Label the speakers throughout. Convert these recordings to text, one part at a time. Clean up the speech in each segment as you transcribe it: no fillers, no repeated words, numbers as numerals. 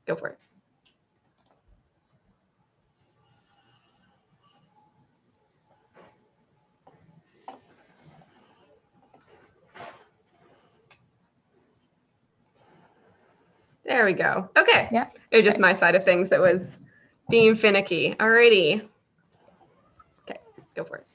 Speaker 1: go for it. There we go. Okay.
Speaker 2: Yeah.
Speaker 1: It was just my side of things that was being finicky. Alrighty. Okay, go for it.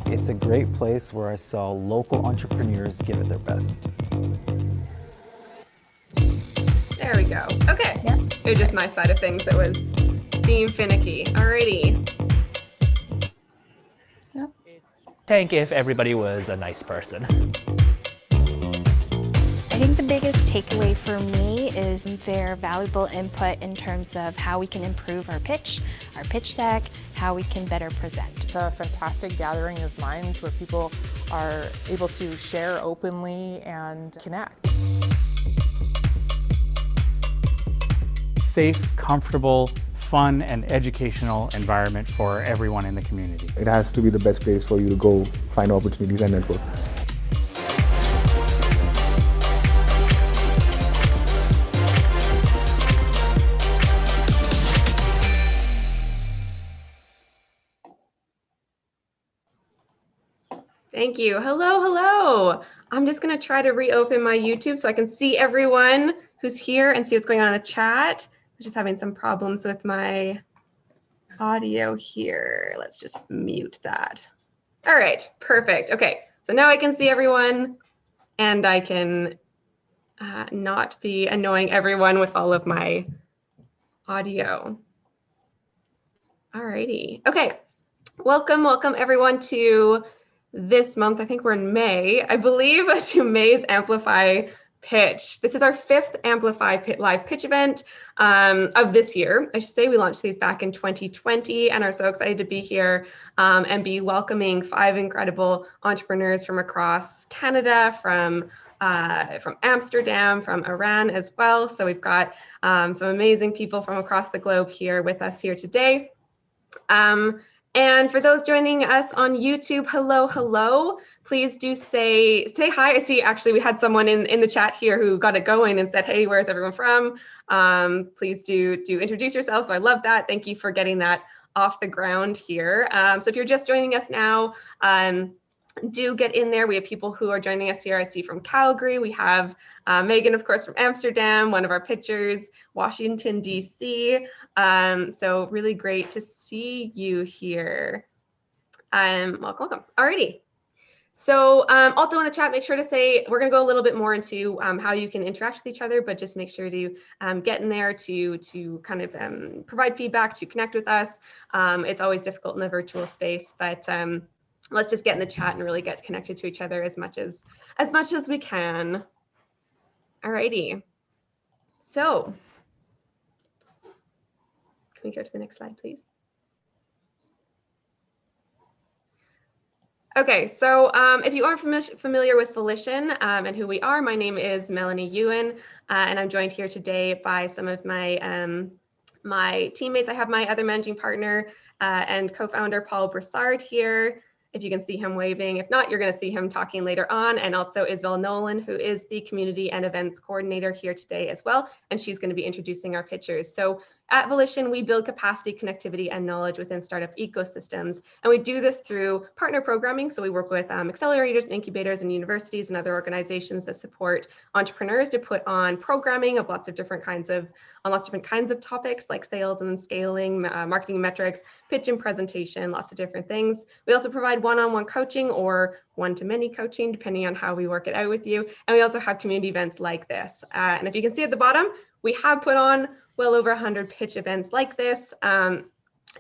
Speaker 3: It's a great place where I saw local entrepreneurs give it their best.
Speaker 1: There we go. Okay.
Speaker 2: Yeah.
Speaker 1: It was just my side of things that was being finicky. Alrighty.
Speaker 2: Yep.
Speaker 4: Think if everybody was a nice person.
Speaker 5: I think the biggest takeaway for me is their valuable input in terms of how we can improve our pitch deck, how we can better present.
Speaker 6: It's a fantastic gathering of minds where people are able to share openly and connect.
Speaker 7: Safe, comfortable, fun, and educational environment for everyone in the community.
Speaker 8: It has to be the best place for you to go find opportunities and network.
Speaker 1: Thank you. Hello, hello. I'm just going to try to reopen my YouTube so I can see everyone who's here and see what's going on in the chat. I'm just having some problems with my audio here. Let's just mute that. All right, perfect. Okay, so now I can see everyone and I can not be annoying everyone with all of my audio. All righty. Okay, welcome everyone to this month. I think we're in May, I believe, to May's Amplify pitch. This is our 5th Amplify live pitch event of this year. I should say we launched these back in 2020 and are so excited to be here and be welcoming 5 incredible entrepreneurs from across Canada, from Amsterdam, from Iran as well. So we've got some amazing people from across the globe here with us here today. And for those joining us on YouTube, hello, hello. Please do say hi. I see actually we had someone in the chat here who got it going and said, hey, where's everyone from? Please do introduce yourself. So I love that. Thank you for getting that off the ground here. So if you're just joining us now, do get in there. We have people who are joining us here. I see from Calgary. We have Megan, of course, from Amsterdam, one of our pitchers, Washington, DC. So really great to see you here. Welcome. Alrighty. So also in the chat, make sure to say, we're going to go a little bit more into how you can interact with each other, but just make sure to get in there to kind of provide feedback, to connect with us. It's always difficult in the virtual space, but let's just get in the chat and really get connected to each other as much as we can. Alrighty. So can we go to the next slide, please? Okay, so if you aren't familiar with Volition and who we are, my name is Melanie Ewan, and I'm joined here today by some of my my teammates. I have my other managing partner and co-founder, Paul Broussard, here. If you can see him waving. If not, you're going to see him talking later on. And also Isabel Nolan, who is the community and events coordinator here today as well. And she's going to be introducing our pitchers. So at Volition, we build capacity, connectivity, and knowledge within startup ecosystems. And we do this through partner programming. So we work with accelerators and incubators and universities and other organizations that support entrepreneurs to put on programming of lots of different kinds of topics like sales and scaling, marketing and metrics, pitch and presentation, lots of different things. We also provide one-on-one coaching or one-to-many coaching, depending on how we work it out with you. And we also have community events like this. And if you can see at the bottom, we have put on well over 100 pitch events like this and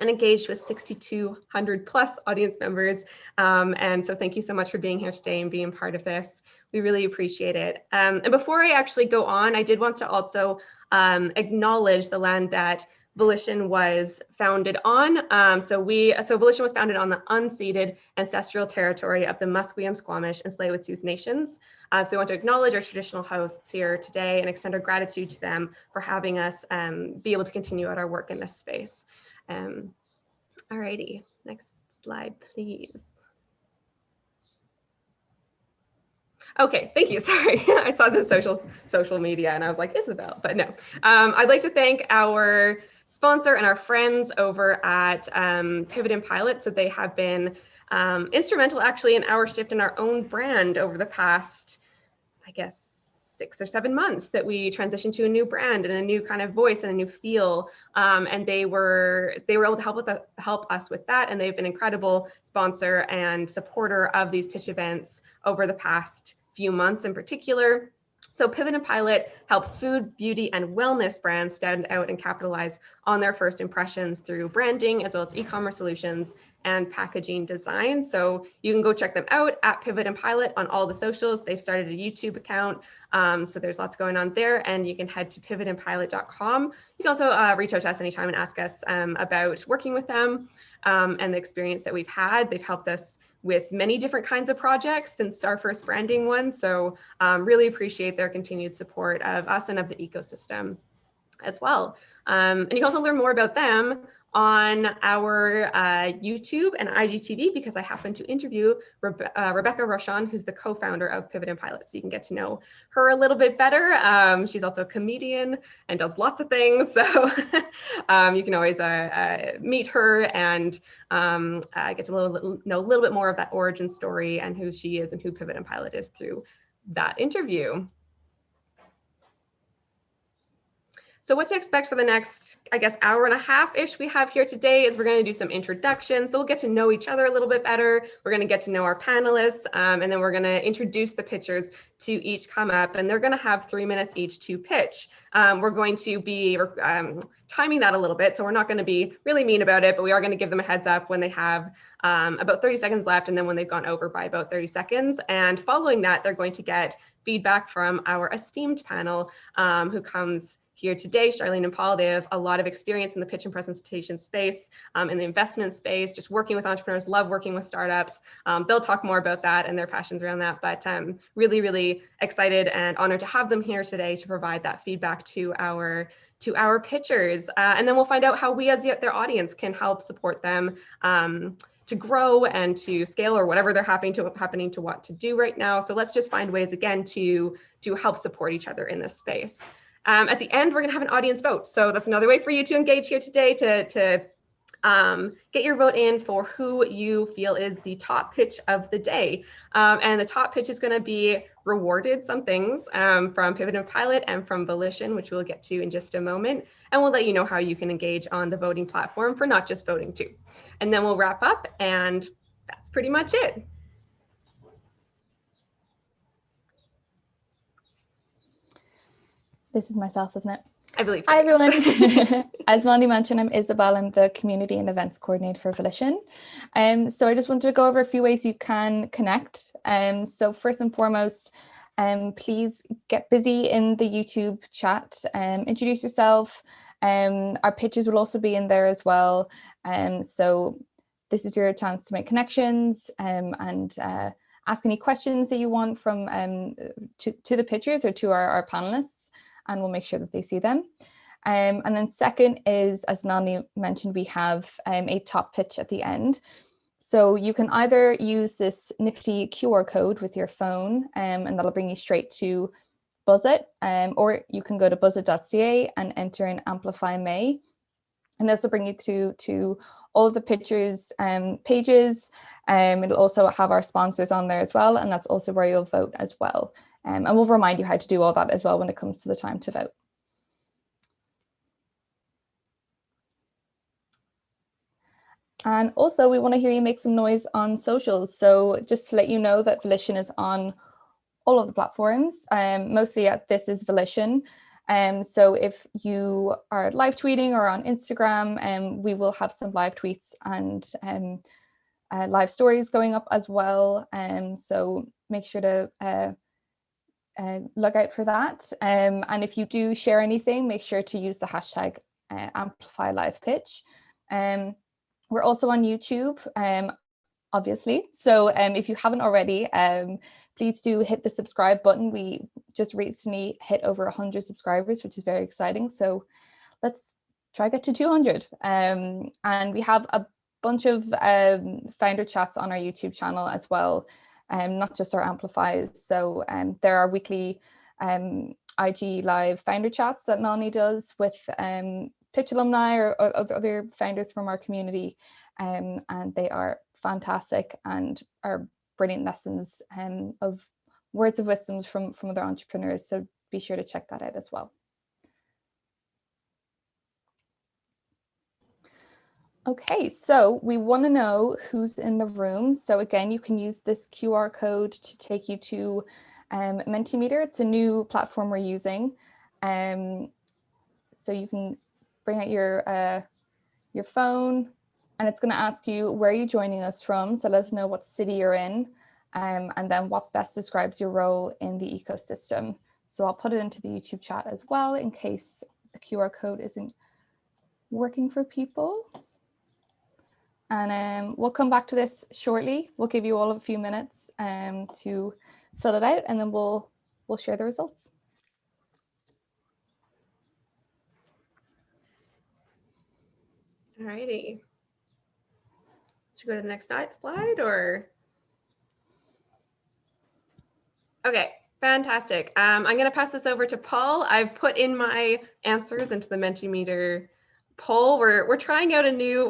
Speaker 1: engaged with 6,200 plus audience members. And so thank you so much for being here today and being part of this. We really appreciate it. And before I actually go on, I did want to also acknowledge the land that Volition was founded on. So Volition was founded on the unceded ancestral territory of the Musqueam, Squamish, and Tsleil-Waututh nations. So we want to acknowledge our traditional hosts here today and extend our gratitude to them for having us be able to continue out our work in this space. Alrighty, next slide, please. Okay, thank you. Sorry, I saw the social media and I was like, Isabel, but no. I'd like to thank our sponsor and our friends over at Pivot and Pilot. So they have been instrumental actually in our shift in our own brand over the past, I guess, 6 or 7 months that we transitioned to a new brand and a new kind of voice and a new feel. And they were able to help us with that. And they've been an incredible sponsor and supporter of these pitch events over the past few months in particular. So Pivot and Pilot helps food, beauty, and wellness brands stand out and capitalize on their first impressions through branding, as well as e-commerce solutions and packaging design. So you can go check them out at Pivot and Pilot on all the socials. They've started a YouTube account. So there's lots going on there, and you can head to pivotandpilot.com. You can also reach out to us anytime and ask us about working with them and the experience that we've had. They've helped us with many different kinds of projects since our first branding one. So really appreciate their continued support of us and of the ecosystem as well. And you can also learn more about them on our YouTube and IGTV, because I happen to interview Rebecca Rochon, who's the co-founder of Pivot and Pilot. So you can get to know her a little bit better. She's also a comedian and does lots of things. So you can always meet her and get to know a little bit more of that origin story and who she is and who Pivot and Pilot is through that interview. So what to expect for the next, I guess, hour and a half-ish we have here today is we're going to do some introductions. So we'll get to know each other a little bit better. We're going to get to know our panelists, and then we're going to introduce the pitchers to each come up, and they're going to have 3 minutes each to pitch. We're going to be timing that a little bit, so we're not going to be really mean about it, but we are going to give them a heads up when they have about 30 seconds left, and then when they've gone over by about 30 seconds. And following that, they're going to get feedback from our esteemed panel who comes here today. Charlene and Paul, they have a lot of experience in the pitch and presentation space, in the investment space, just working with entrepreneurs, love working with startups. They'll talk more about that and their passions around that, but really, really excited and honored to have them here today to provide that feedback to our pitchers. And then we'll find out how we as their audience can help support them to grow and to scale, or whatever they're happening to want to do right now. So let's just find ways again to help support each other in this space. At the end, we're going to have an audience vote. So that's another way for you to engage here today, to get your vote in for who you feel is the top pitch of the day. And the top pitch is going to be rewarded some things from Pivot and Pilot and from Volition, which we'll get to in just a moment. And we'll let you know how you can engage on the voting platform for not just voting too. And then we'll wrap up, and that's pretty much it.
Speaker 2: This is myself, isn't it?
Speaker 1: I believe so.
Speaker 2: Hi, everyone. As Melanie mentioned, I'm Isabel. I'm the Community and Events Coordinator for Volition. So I just wanted to go over a few ways you can connect. So first and foremost, please get busy in the YouTube chat. Introduce yourself. Our pitches will also be in there as well. So this is your chance to make connections and ask any questions that you want from to the pitchers or to our panelists, and we'll make sure that they see them. And then second is, as Melanie mentioned, we have a top pitch at the end. So you can either use this nifty QR code with your phone, and that'll bring you straight to Buzzit, or you can go to buzzit.ca and enter in Amplify May. And this will bring you to all of the pitchers' pages. It'll also have our sponsors on there as well, and that's also where you'll vote as well. And we'll remind you how to do all that as well when it comes to the time to vote. And also, we want to hear you make some noise on socials. So just to let you know that Volition is on all of the platforms, mostly at This is Volition. So if you are live tweeting or on Instagram, we will have some live tweets and live stories going up as well. So make sure to look out for that. And if you do share anything, make sure to use the hashtag Amplify Live Pitch. We're also on YouTube, obviously. So if you haven't already, please do hit the subscribe button. We just recently hit over 100 subscribers, which is very exciting. So let's try to get to 200. And we have a bunch of founder chats on our YouTube channel as well. not just our Amplifies. So there are weekly IG Live founder chats that Melanie does with pitch alumni or other founders from our community, and they are fantastic and are brilliant lessons of words of wisdom from other entrepreneurs. So be sure to check that out as well. Okay, so we want to know who's in the room. So again, you can use this QR code to take you to Mentimeter. It's a new platform we're using. So you can bring out your phone, and it's going to ask you where you're joining us from. So let us know what city you're in, and then what best describes your role in the ecosystem. So I'll put it into the YouTube chat as well in case the QR code isn't working for people. And we'll come back to this shortly. We'll give you all a few minutes to fill it out, and then we'll share the results.
Speaker 1: All righty. Should we go to the next slide or? Okay, fantastic. I'm going to pass this over to Paul. I've put in my answers into the Mentimeter poll. We're trying out a new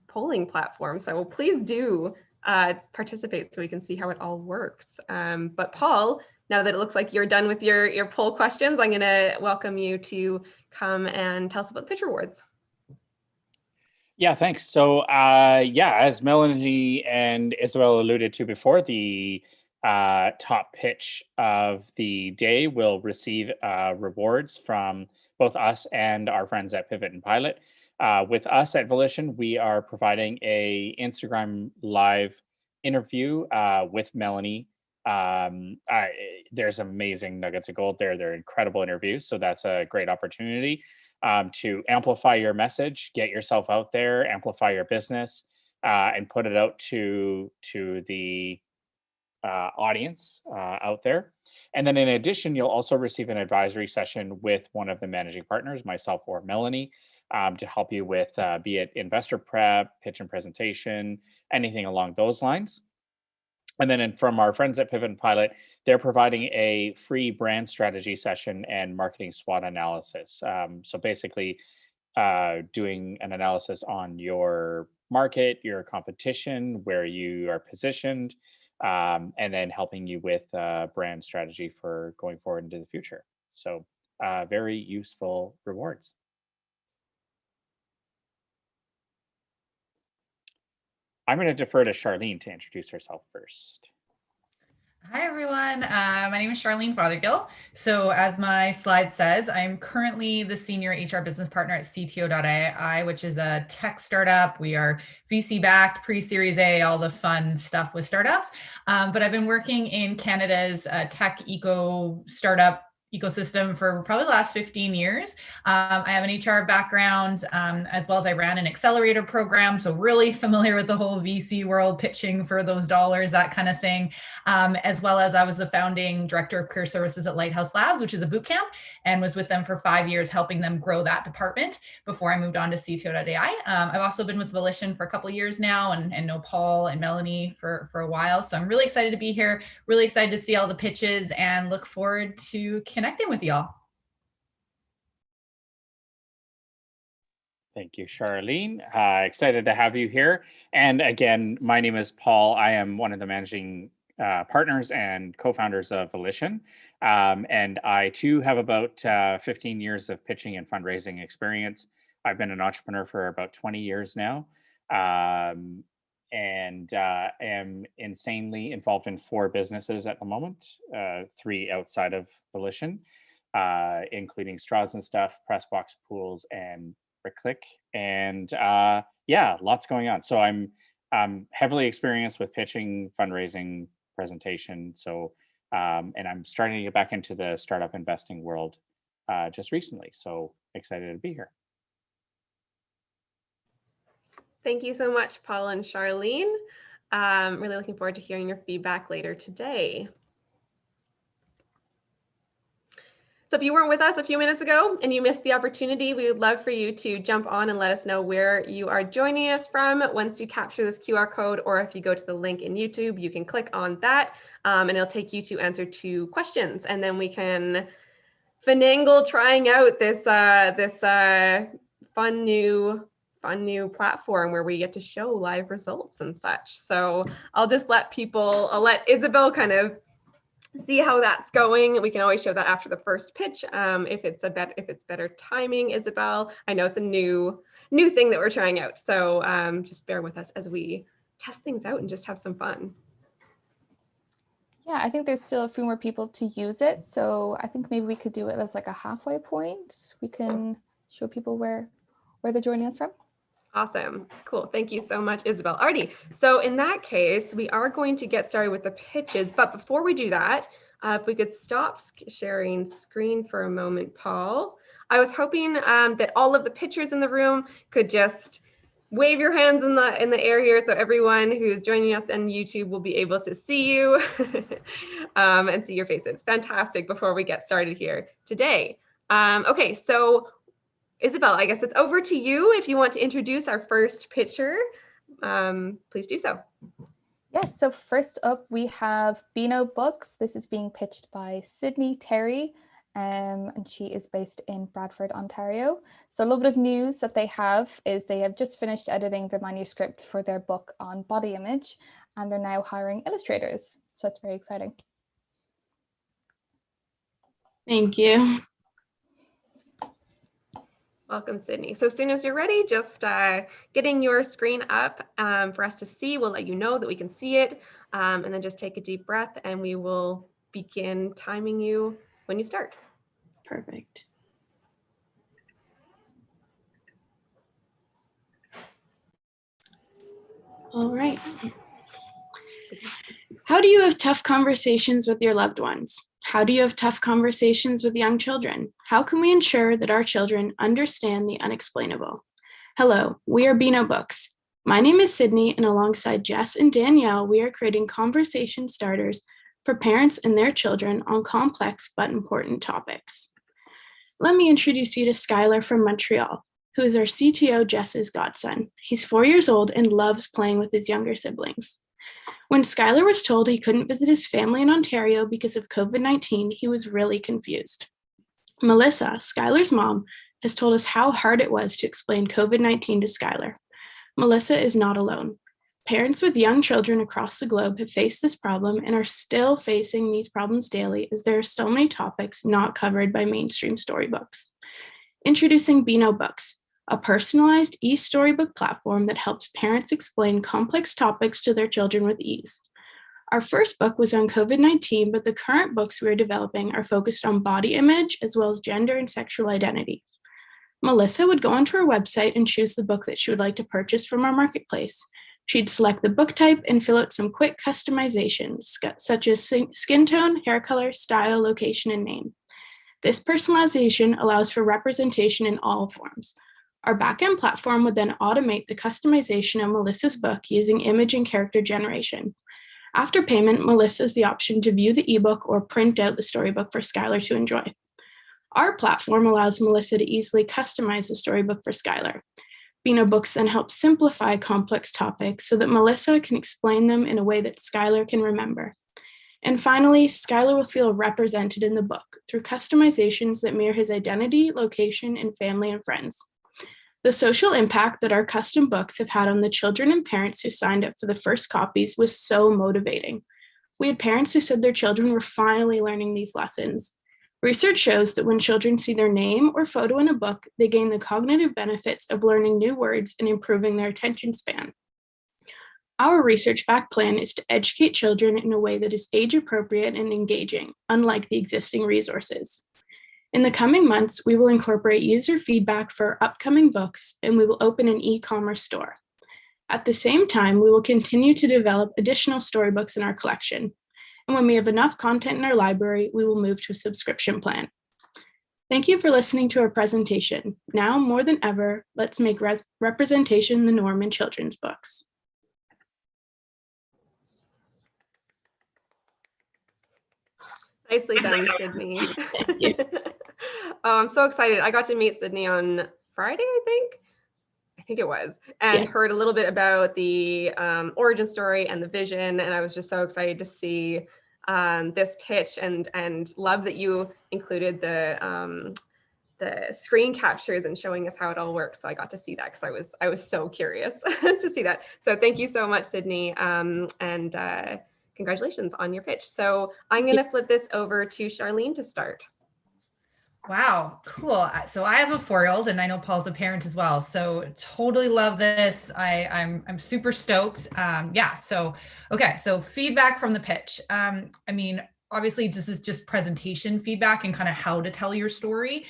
Speaker 1: polling platform, so please do participate so we can see how it all works. But Paul, now that it looks like you're done with your poll questions, I'm going to welcome you to come and tell us about the Pitch Awards.
Speaker 4: Yeah, thanks. So yeah, as Melanie and Isabel alluded to before, the top pitch of the day will receive rewards from both us and our friends at Pivot and Pilot. With us at Volition, we are providing a Instagram live interview with Melanie. There's amazing nuggets of gold there. They're incredible interviews, so that's a great opportunity to amplify your message, get yourself out there, amplify your business, and put it out to the audience out there. And then in addition, you'll also receive an advisory session with one of the managing partners, myself or Melanie, to help you with be it investor prep, pitch and presentation, anything along those lines. And then from our friends at Pivot and Pilot, they're providing a free brand strategy session and marketing SWOT analysis. So basically doing an analysis on your market, your competition, where you are positioned, and then helping you with brand strategy for going forward into the future. So very useful rewards. I'm going to defer to Charlene to introduce herself first.
Speaker 9: Hi, everyone. My name is Charlene Fothergill. So as my slide says, I'm currently the senior HR business partner at CTO.ai, which is a tech startup. We are VC-backed, pre-Series A, all the fun stuff with startups. But I've been working in Canada's tech startup ecosystem for probably the last 15 years. I have an HR background, as well as I ran an accelerator program. So really familiar with the whole VC world, pitching for those dollars, that kind of thing. As well as I was the founding director of career services at Lighthouse Labs, which is a boot camp, and was with them for 5 years, helping them grow that department before I moved on to CTO.ai. I've also been with Volition for a couple of years now, and know Paul and Melanie for a while. So I'm really excited to be here, really excited to see all the pitches, and look forward to connecting with y'all.
Speaker 4: Thank you, Charlene. Excited to have you here. And again, my name is Paul. I am one of the managing partners and co-founders of Volition. And I too have about 15 years of pitching and fundraising experience. I've been an entrepreneur for about 20 years now. And am insanely involved in 4 businesses at the moment, 3 outside of Volition, including Straws and Stuff, Pressbox Pools, and Click. And yeah, lots going on. So I'm heavily experienced with pitching, fundraising, presentation. So and I'm starting to get back into the startup investing world just recently. So excited to be here.
Speaker 1: Thank you so much, Paul and Charlene. Really looking forward to hearing your feedback later today. So if you weren't with us a few minutes ago and you missed the opportunity, we would love for you to jump on and let us know where you are joining us from once you capture this QR code, or if you go to the link in YouTube, you can click on that and it'll take you to answer 2 questions. And then we can finagle trying out this fun new platform where we get to show live results and such. So I'll let Isabel kind of see how that's going. We can always show that after the first pitch if it's better timing, Isabel. I know it's a new thing that we're trying out, so just bear with us as we test things out and just have some fun.
Speaker 2: Yeah, I think there's still a few more people to use it, so I think maybe we could do it as like a halfway point. We can show people where they're joining us from.
Speaker 1: Awesome. Cool. Thank you so much, Isabel. Alrighty. So in that case, we are going to get started with the pitches. But before we do that, if we could stop sharing screen for a moment, Paul. I was hoping that all of the pitchers in the room could just wave your hands in the air here, so everyone who's joining us on YouTube will be able to see you and see your faces. Fantastic. Before we get started here today. Okay, so Isabel, I guess it's over to you. If you want to introduce our first pitcher, please do so.
Speaker 2: Yes, so first up we have BinoBooks. This is being pitched by Sydney Terry, and she is based in Bradford, Ontario. So a little bit of news that they have is they have just finished editing the manuscript for their book on body image, and they're now hiring illustrators. So it's very exciting.
Speaker 10: Thank you.
Speaker 1: Welcome, Sydney. So as soon as you're ready, just getting your screen up for us to see. We'll let you know that we can see it. And then just take a deep breath and we will begin timing you when you start.
Speaker 10: Perfect. All right. How do you have tough conversations with your loved ones? How do you have tough conversations with young children? How can we ensure that our children understand the unexplainable? Hello, we are BinoBooks. My name is Sydney, and alongside Jess and Danielle, we are creating conversation starters for parents and their children on complex but important topics. Let me introduce you to Skylar from Montreal, who is our CTO Jess's godson. He's 4 years old and loves playing with his younger siblings. When Skylar was told he couldn't visit his family in Ontario because of COVID-19, he was really confused. Melissa, Skylar's mom, has told us how hard it was to explain COVID-19 to Skylar. Melissa is not alone. Parents with young children across the globe have faced this problem and are still facing these problems daily as there are so many topics not covered by mainstream storybooks. Introducing BinoBooks, a personalized e-storybook platform that helps parents explain complex topics to their children with ease. Our first book was on COVID-19, but the current books we are developing are focused on body image as well as gender and sexual identity. Melissa would go onto our website and choose the book that she would like to purchase from our marketplace. She'd select the book type and fill out some quick customizations, such as skin tone, hair color, style, location, and name. This personalization allows for representation in all forms. Our backend platform would then automate the customization of Melissa's book using image and character generation. After payment, Melissa has the option to view the ebook or print out the storybook for Skylar to enjoy. Our platform allows Melissa to easily customize the storybook for Skylar. BinoBooks then helps simplify complex topics so that Melissa can explain them in a way that Skylar can remember. And finally, Skylar will feel represented in the book through customizations that mirror his identity, location, and family and friends. The social impact that our custom books have had on the children and parents who signed up for the first copies was so motivating. We had parents who said their children were finally learning these lessons. Research shows that when children see their name or photo in a book, they gain the cognitive benefits of learning new words and improving their attention span. Our research-backed plan is to educate children in a way that is age-appropriate and engaging, unlike the existing resources. In the coming months, we will incorporate user feedback for upcoming books, and we will open an e-commerce store. At the same time, we will continue to develop additional storybooks in our collection. And when we have enough content in our library, we will move to a subscription plan. Thank you for listening to our presentation. Now, more than ever, let's make representation the norm in children's books.
Speaker 1: Nicely done, Sydney.
Speaker 10: Thank you.
Speaker 1: Oh, I'm so excited. I got to meet Sydney on Friday, I think it was, and heard a little bit about the origin story and the vision. And I was just so excited to see this pitch, and love that you included the screen captures and showing us how it all works. So I got to see that because I was so curious to see that. So thank you so much, Sydney, and congratulations on your pitch. So I'm going to flip this over to Charlene to start.
Speaker 9: Wow, cool. So I have a 4-year-old, and I know Paul's a parent as well. So totally love this. I'm super stoked. Yeah. So okay. So feedback from the pitch. I mean, obviously this is just presentation feedback and kind of how to tell your story.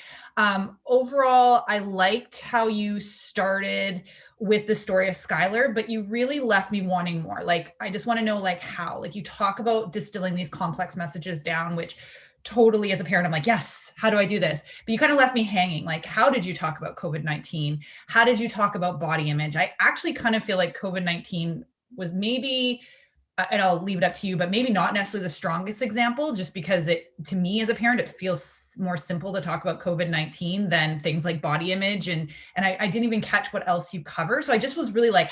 Speaker 9: Overall, I liked how you started with the story of Skylar, but you really left me wanting more. Like, I just want to know, like, how, like, you talk about distilling these complex messages down, which totally, as a parent, I'm like, yes, how do I do this? But you kind of left me hanging. Like, how did you talk about COVID-19? How did you talk about body image? I actually kind of feel like COVID-19 was maybe, and I'll leave it up to you, but maybe not necessarily the strongest example, just because to me as a parent, it feels more simple to talk about COVID-19 than things like body image. And I didn't even catch what else you cover. So I just was really like,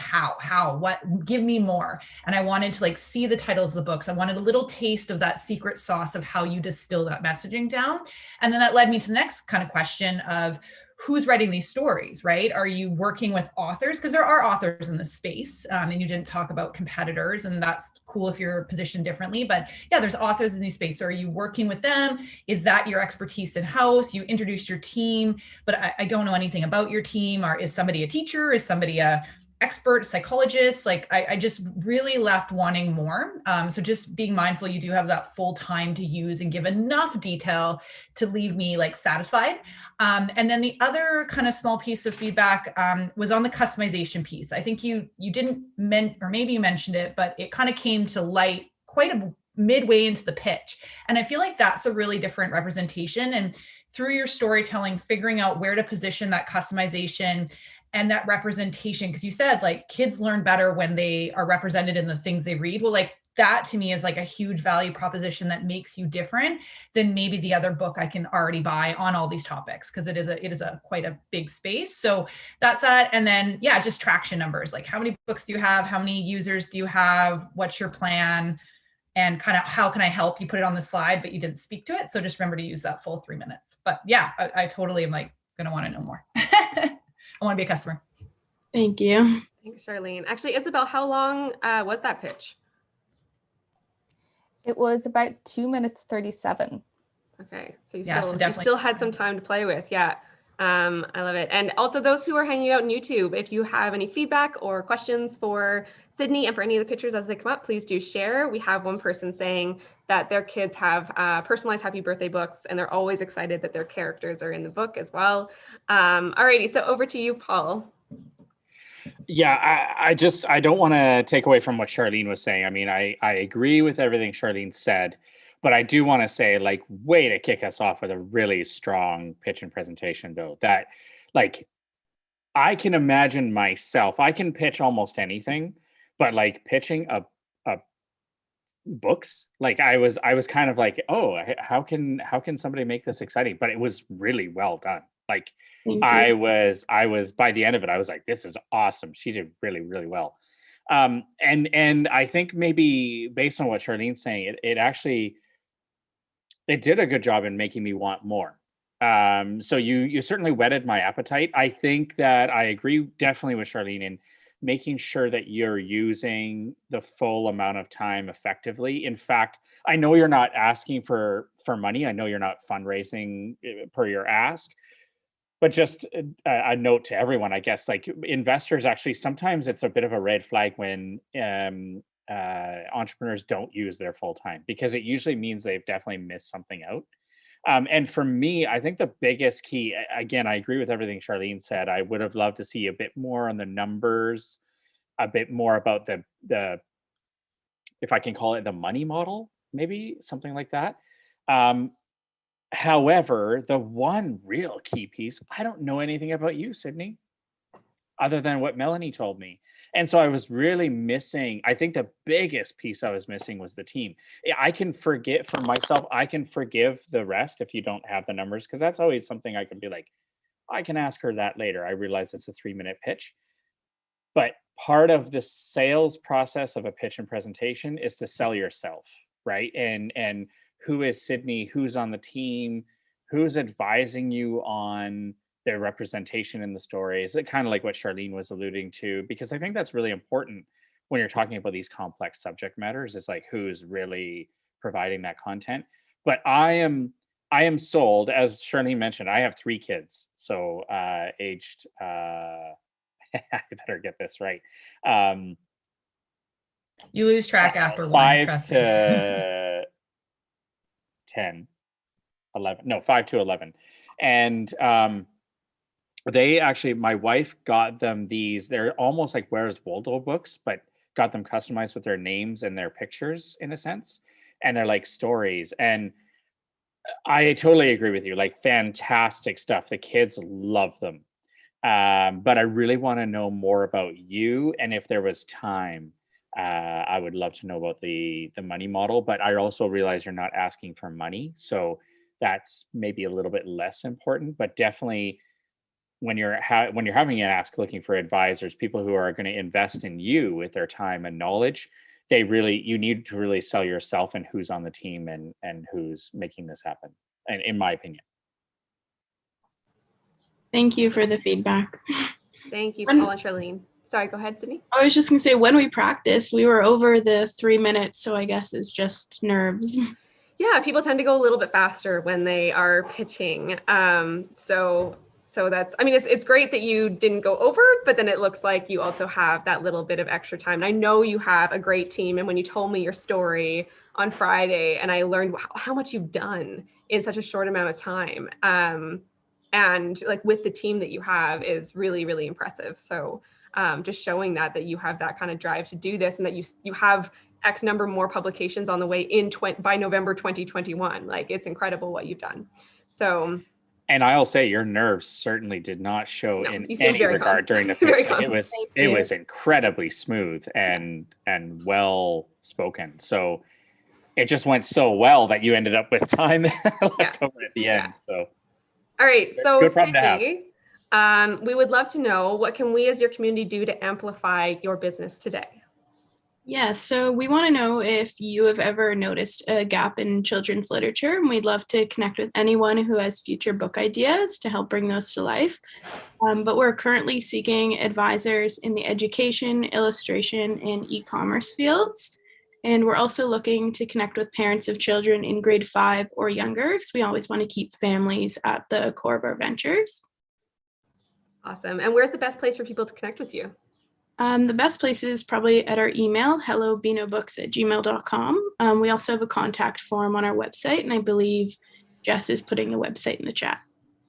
Speaker 9: what, give me more. And I wanted to like see the titles of the books. I wanted a little taste of that secret sauce of how you distill that messaging down. And then that led me to the next kind of question of, who's writing these stories, right? Are you working with authors? Because there are authors in this space, and you didn't talk about competitors, and that's cool if you're positioned differently. But yeah, there's authors in these space. So are you working with them? Is that your expertise in-house? You introduced your team, but I don't know anything about your team. Or is somebody a teacher? Is somebody a expert psychologist? Like, I just really left wanting more. So just being mindful, you do have that full time to use and give enough detail to leave me like satisfied. And then the other kind of small piece of feedback was on the customization piece. I think you didn't or maybe you mentioned it, but it kind of came to light quite a midway into the pitch. And I feel like that's a really different representation. And through your storytelling, figuring out where to position that customization and that representation, because you said like kids learn better when they are represented in the things they read. Well, like that to me is like a huge value proposition that makes you different than maybe the other book I can already buy on all these topics, because it is a quite a big space. So that's that. And then, yeah, just traction numbers. Like, how many books do you have? How many users do you have? What's your plan? And kind of how can I help? You put it on the slide, but you didn't speak to it. So just remember to use that full 3 minutes. But yeah, I totally am like going to want to know more. I want to be a customer.
Speaker 10: Thank you.
Speaker 1: Thanks, Charlene. Actually, Isabel, how long was that pitch?
Speaker 2: It was about 2 minutes 37.
Speaker 1: Okay, so you
Speaker 9: definitely
Speaker 1: still had some time to play with. Yeah, I love it. And also those who are hanging out on YouTube, if you have any feedback or questions for Sydney and for any of the pictures as they come up, please do share. We have one person saying that their kids have personalized happy birthday books, and they're always excited that their characters are in the book as well. Alrighty, so over to you, Paul.
Speaker 4: Yeah, I don't want to take away from what Charlene was saying. I mean, I agree with everything Charlene said, but I do want to say, like, way to kick us off with a really strong pitch and presentation, though. That, like, I can imagine myself, I can pitch almost anything, but like pitching a books, like I was kind of like, oh, how can somebody make this exciting? But it was really well done. Like, I was by the end of it, I was like, this is awesome. She did really, really well. And I think maybe based on what Charlene's saying, it did a good job in making me want more. So you certainly whetted my appetite. I think that I agree definitely with Charlene in making sure that you're using the full amount of time effectively. In fact, I know you're not asking for money. I know you're not fundraising per your ask. But just a note to everyone, I guess, like investors, actually, sometimes it's a bit of a red flag when entrepreneurs don't use their full time, because it usually means they've definitely missed something out. And for me, I think the biggest key, again, I agree with everything Charlene said. I would have loved to see a bit more on the numbers, a bit more about the if I can call it the money model, maybe something like that. However, the one real key piece, I don't know anything about you, Sydney, other than what Melanie told me. And so I was really missing, I think the biggest piece I was missing was the team. I can forget for myself, I can forgive the rest if you don't have the numbers, because that's always something I can be like, I can ask her that later. I realize it's a 3-minute pitch. But part of the sales process of a pitch and presentation is to sell yourself, right? And who is Sydney? Who's on the team? Who's advising you on their representation in the story? Is it kind of like what Charlene was alluding to? Because I think that's really important when you're talking about these complex subject matters, is like who's really providing that content. But I am sold, as Charlene mentioned, I have 3 kids. So aged, I better get this right.
Speaker 9: You lose track after 1,
Speaker 4: 5 to 10, 11, no, 5 to 11. And they actually, my wife got them these, they're almost like Where's Waldo books, but got them customized with their names and their pictures in a sense. And they're like stories. And I totally agree with you, like fantastic stuff. The kids love them. But I really want to know more about you. And if there was time, I would love to know about the money model, but I also realize you're not asking for money. So that's maybe a little bit less important, but definitely when you're having an ask looking for advisors, people who are going to invest in you with their time and knowledge, you need to really sell yourself and who's on the team and who's making this happen. And in my opinion.
Speaker 10: Thank you for the feedback.
Speaker 1: Thank you, Paul and Charlene. Sorry, go ahead, Sydney.
Speaker 10: I was just going to say, when we practiced, we were over the 3 minutes, so I guess it's just nerves.
Speaker 1: Yeah, people tend to go a little bit faster when they are pitching. So that's, I mean, it's great that you didn't go over, but then it looks like you also have that little bit of extra time. And I know you have a great team. And when you told me your story on Friday, and I learned how much you've done in such a short amount of time, and like with the team that you have is really, really impressive. So just showing that you have that kind of drive to do this, and that you have X number more publications on the way by November 2021. Like, it's incredible what you've done. So.
Speaker 4: And I'll say your nerves certainly did not show in any regard during the
Speaker 1: Very
Speaker 4: pitch. It was incredibly smooth and well spoken. So it just went so well that you ended up with time left over at the end. So
Speaker 1: all right, so
Speaker 4: good problem to have.
Speaker 1: We would love to know, what can we as your community do to amplify your business today?
Speaker 10: Yeah, so we want to know if you have ever noticed a gap in children's literature, and we'd love to connect with anyone who has future book ideas to help bring those to life. But we're currently seeking advisors in the education, illustration, and e-commerce fields. And we're also looking to connect with parents of children in grade 5 or younger, because we always want to keep families at the core of our ventures.
Speaker 1: Awesome. And where's the best place for people to connect with you?
Speaker 10: The best place is probably at our email, hellobinobooks@gmail.com. We also have a contact form on our website, and I believe Jess is putting the website in the chat.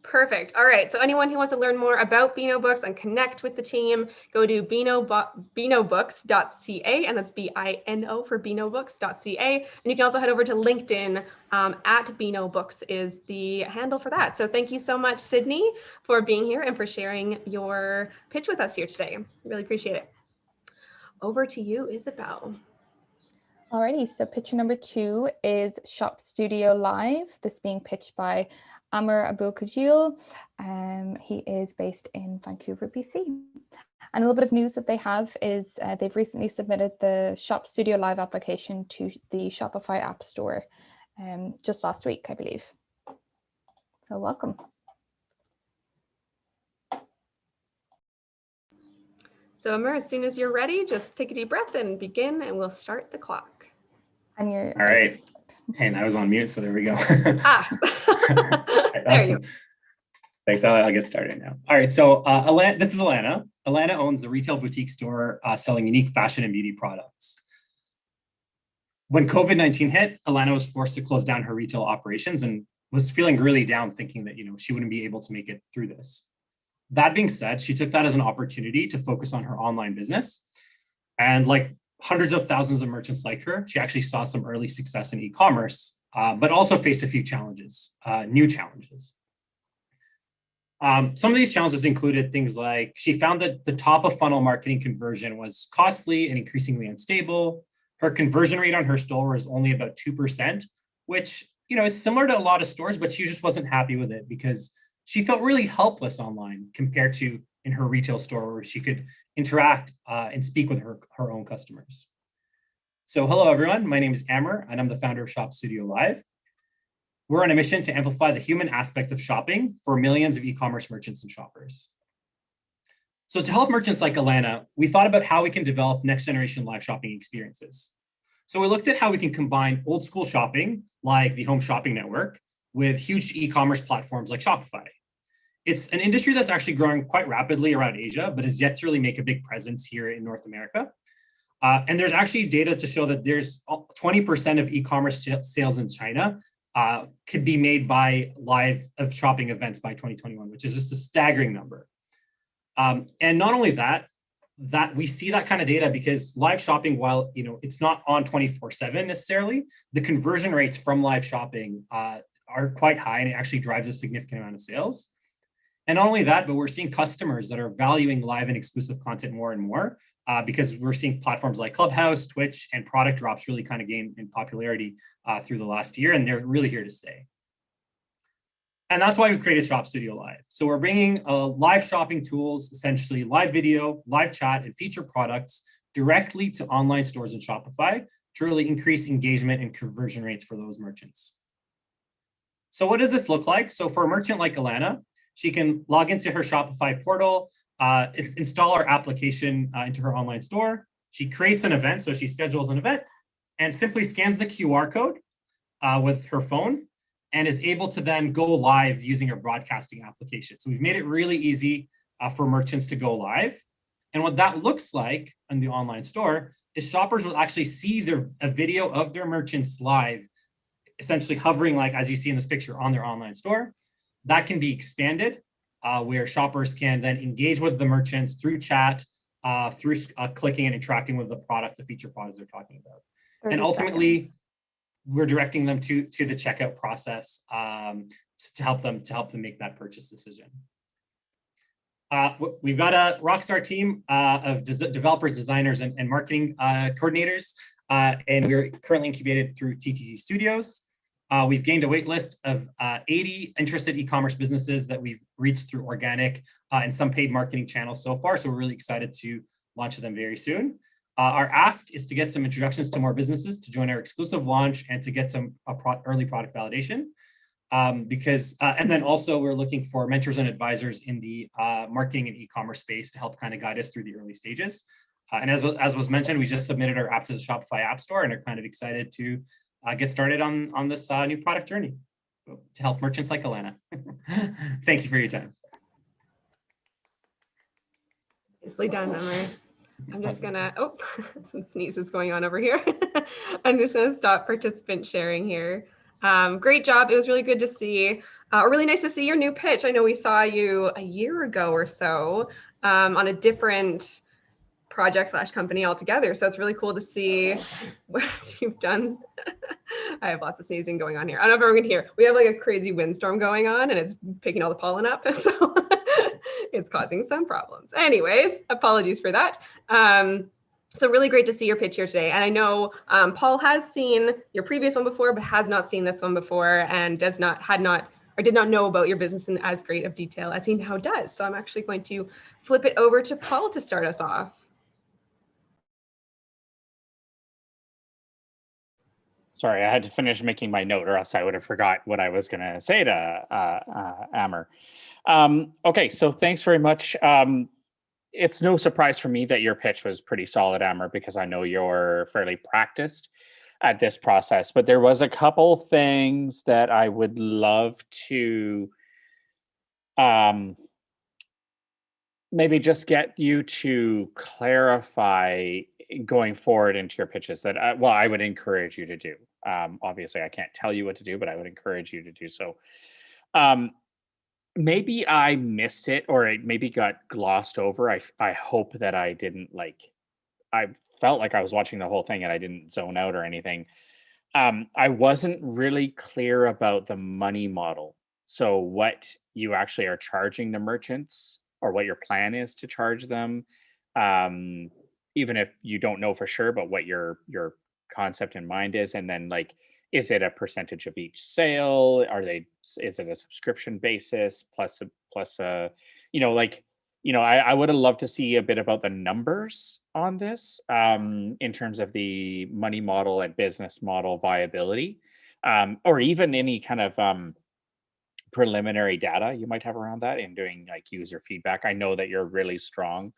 Speaker 1: Perfect. All right. So anyone who wants to learn more about BinoBooks and connect with the team, go to BinoBooks.ca, and that's BINO for BinoBooks.ca. And you can also head over to LinkedIn, at BinoBooks is the handle for that. So thank you so much, Sydney, for being here and for sharing your pitch with us here today. Really appreciate it. Over to you, Isabel.
Speaker 2: Alrighty, so picture number 2 is Shop Studio Live. This being pitched by Amr Abou-Kajil. He is based in Vancouver, BC. And a little bit of news that they have is they've recently submitted the Shop Studio Live application to the Shopify App Store just last week, I believe. So welcome.
Speaker 1: So Amr, as soon as you're ready, just take a deep breath and begin, and we'll start the clock.
Speaker 2: And you're
Speaker 11: all right. And I was on mute, so there we go.
Speaker 1: Awesome.
Speaker 11: Thanks. I'll get started now. All right. So this is Alana. Alana owns a retail boutique store selling unique fashion and beauty products. When COVID-19 hit, Alana was forced to close down her retail operations and was feeling really down, thinking that she wouldn't be able to make it through this. That being said, she took that as an opportunity to focus on her online business. And like hundreds of thousands of merchants like her, she actually saw some early success in e-commerce, but also faced a few challenges, new challenges. Some of these challenges included things like she found that the top of funnel marketing conversion was costly and increasingly unstable. Her conversion rate on her store was only about 2%, which is similar to a lot of stores, but she just wasn't happy with it because she felt really helpless online compared to in her retail store where she could interact and speak with her own customers. So hello, everyone. My name is Amber, and I'm the founder of Shop Studio Live. We're on a mission to amplify the human aspect of shopping for millions of e-commerce merchants and shoppers. So to help merchants like Alana, we thought about how we can develop next generation live shopping experiences. So we looked at how we can combine old school shopping, like the Home Shopping Network, with huge e-commerce platforms like Shopify. It's an industry that's actually growing quite rapidly around Asia, but is yet to really make a big presence here in North America. And there's actually data to show that there's 20% of e-commerce sales in China could be made by live shopping events by 2021, which is just a staggering number. And not only that we see that kind of data because live shopping, while it's not on 24/7 necessarily, the conversion rates from live shopping are quite high, and it actually drives a significant amount of sales. And not only that, but we're seeing customers that are valuing live and exclusive content more and more because we're seeing platforms like Clubhouse, Twitch, and product drops really kind of gain in popularity through the last year, and they're really here to stay. And that's why we've created Shop Studio Live. So we're bringing live shopping tools, essentially live video, live chat, and feature products directly to online stores in Shopify to really increase engagement and conversion rates for those merchants. So what does this look like? So for a merchant like Alana, she can log into her Shopify portal, install our application into her online store. She creates an event, so she schedules an event and simply scans the QR code with her phone and is able to then go live using our broadcasting application. So we've made it really easy for merchants to go live. And what that looks like in the online store is shoppers will actually see a video of their merchants live, essentially hovering like, as you see in this picture, on their online store. That can be expanded where shoppers can then engage with the merchants through chat, through clicking and interacting with the products, the feature products they're talking about. And ultimately, we're directing them to the checkout process to help them make that purchase decision. We've got a rockstar team of developers, designers, and marketing coordinators, and we're currently incubated through TTT Studios. We've gained a wait list of 80 interested e-commerce businesses that we've reached through organic and some paid marketing channels so far. So we're really excited to launch them very soon. Our ask is to get some introductions to more businesses to join our exclusive launch and to get some early product validation. And then also we're looking for mentors and advisors in the marketing and e-commerce space to help kind of guide us through the early stages. And as was mentioned, we just submitted our app to the Shopify App Store and are kind of excited to get started on this new product journey to help merchants like Alana. Thank you for your time.
Speaker 1: Nicely done, Emma. I'm just gonna, some sneezes going on over here. I'm just gonna stop participant sharing here. Great job, it was really good to see. Really nice to see your new pitch. I know we saw you a year ago or so on a different project / company altogether. So it's really cool to see what you've done. I have lots of sneezing going on here. I don't know if everyone can hear. We have like a crazy windstorm going on and it's picking all the pollen up. So it's causing some problems. Anyways, apologies for that. So really great to see your pitch here today. And I know Paul has seen your previous one before, but has not seen this one before and did not know about your business in as great of detail as he now does. So I'm actually going to flip it over to Paul to start us off.
Speaker 4: Sorry, I had to finish making my note or else I would have forgot what I was going to say to Amber. Okay, so thanks very much. It's no surprise for me that your pitch was pretty solid, Amber, because I know you're fairly practiced at this process. But there was a couple things that I would love to maybe just get you to clarify going forward into your pitches that, I would encourage you to do. Obviously, I can't tell you what to do, but I would encourage you to do so. Maybe I missed it or it maybe got glossed over. I hope that I didn't I felt like I was watching the whole thing and I didn't zone out or anything. I wasn't really clear about the money model. So what you actually are charging the merchants, or what your plan is to charge them, even if you don't know for sure, but what your concept in mind is. And then, like, is it a percentage of each sale? Is it a subscription basis plus a, I would have loved to see a bit about the numbers on this, in terms of the money model and business model viability, or even any kind of preliminary data you might have around that in doing like user feedback. I know that you're really strong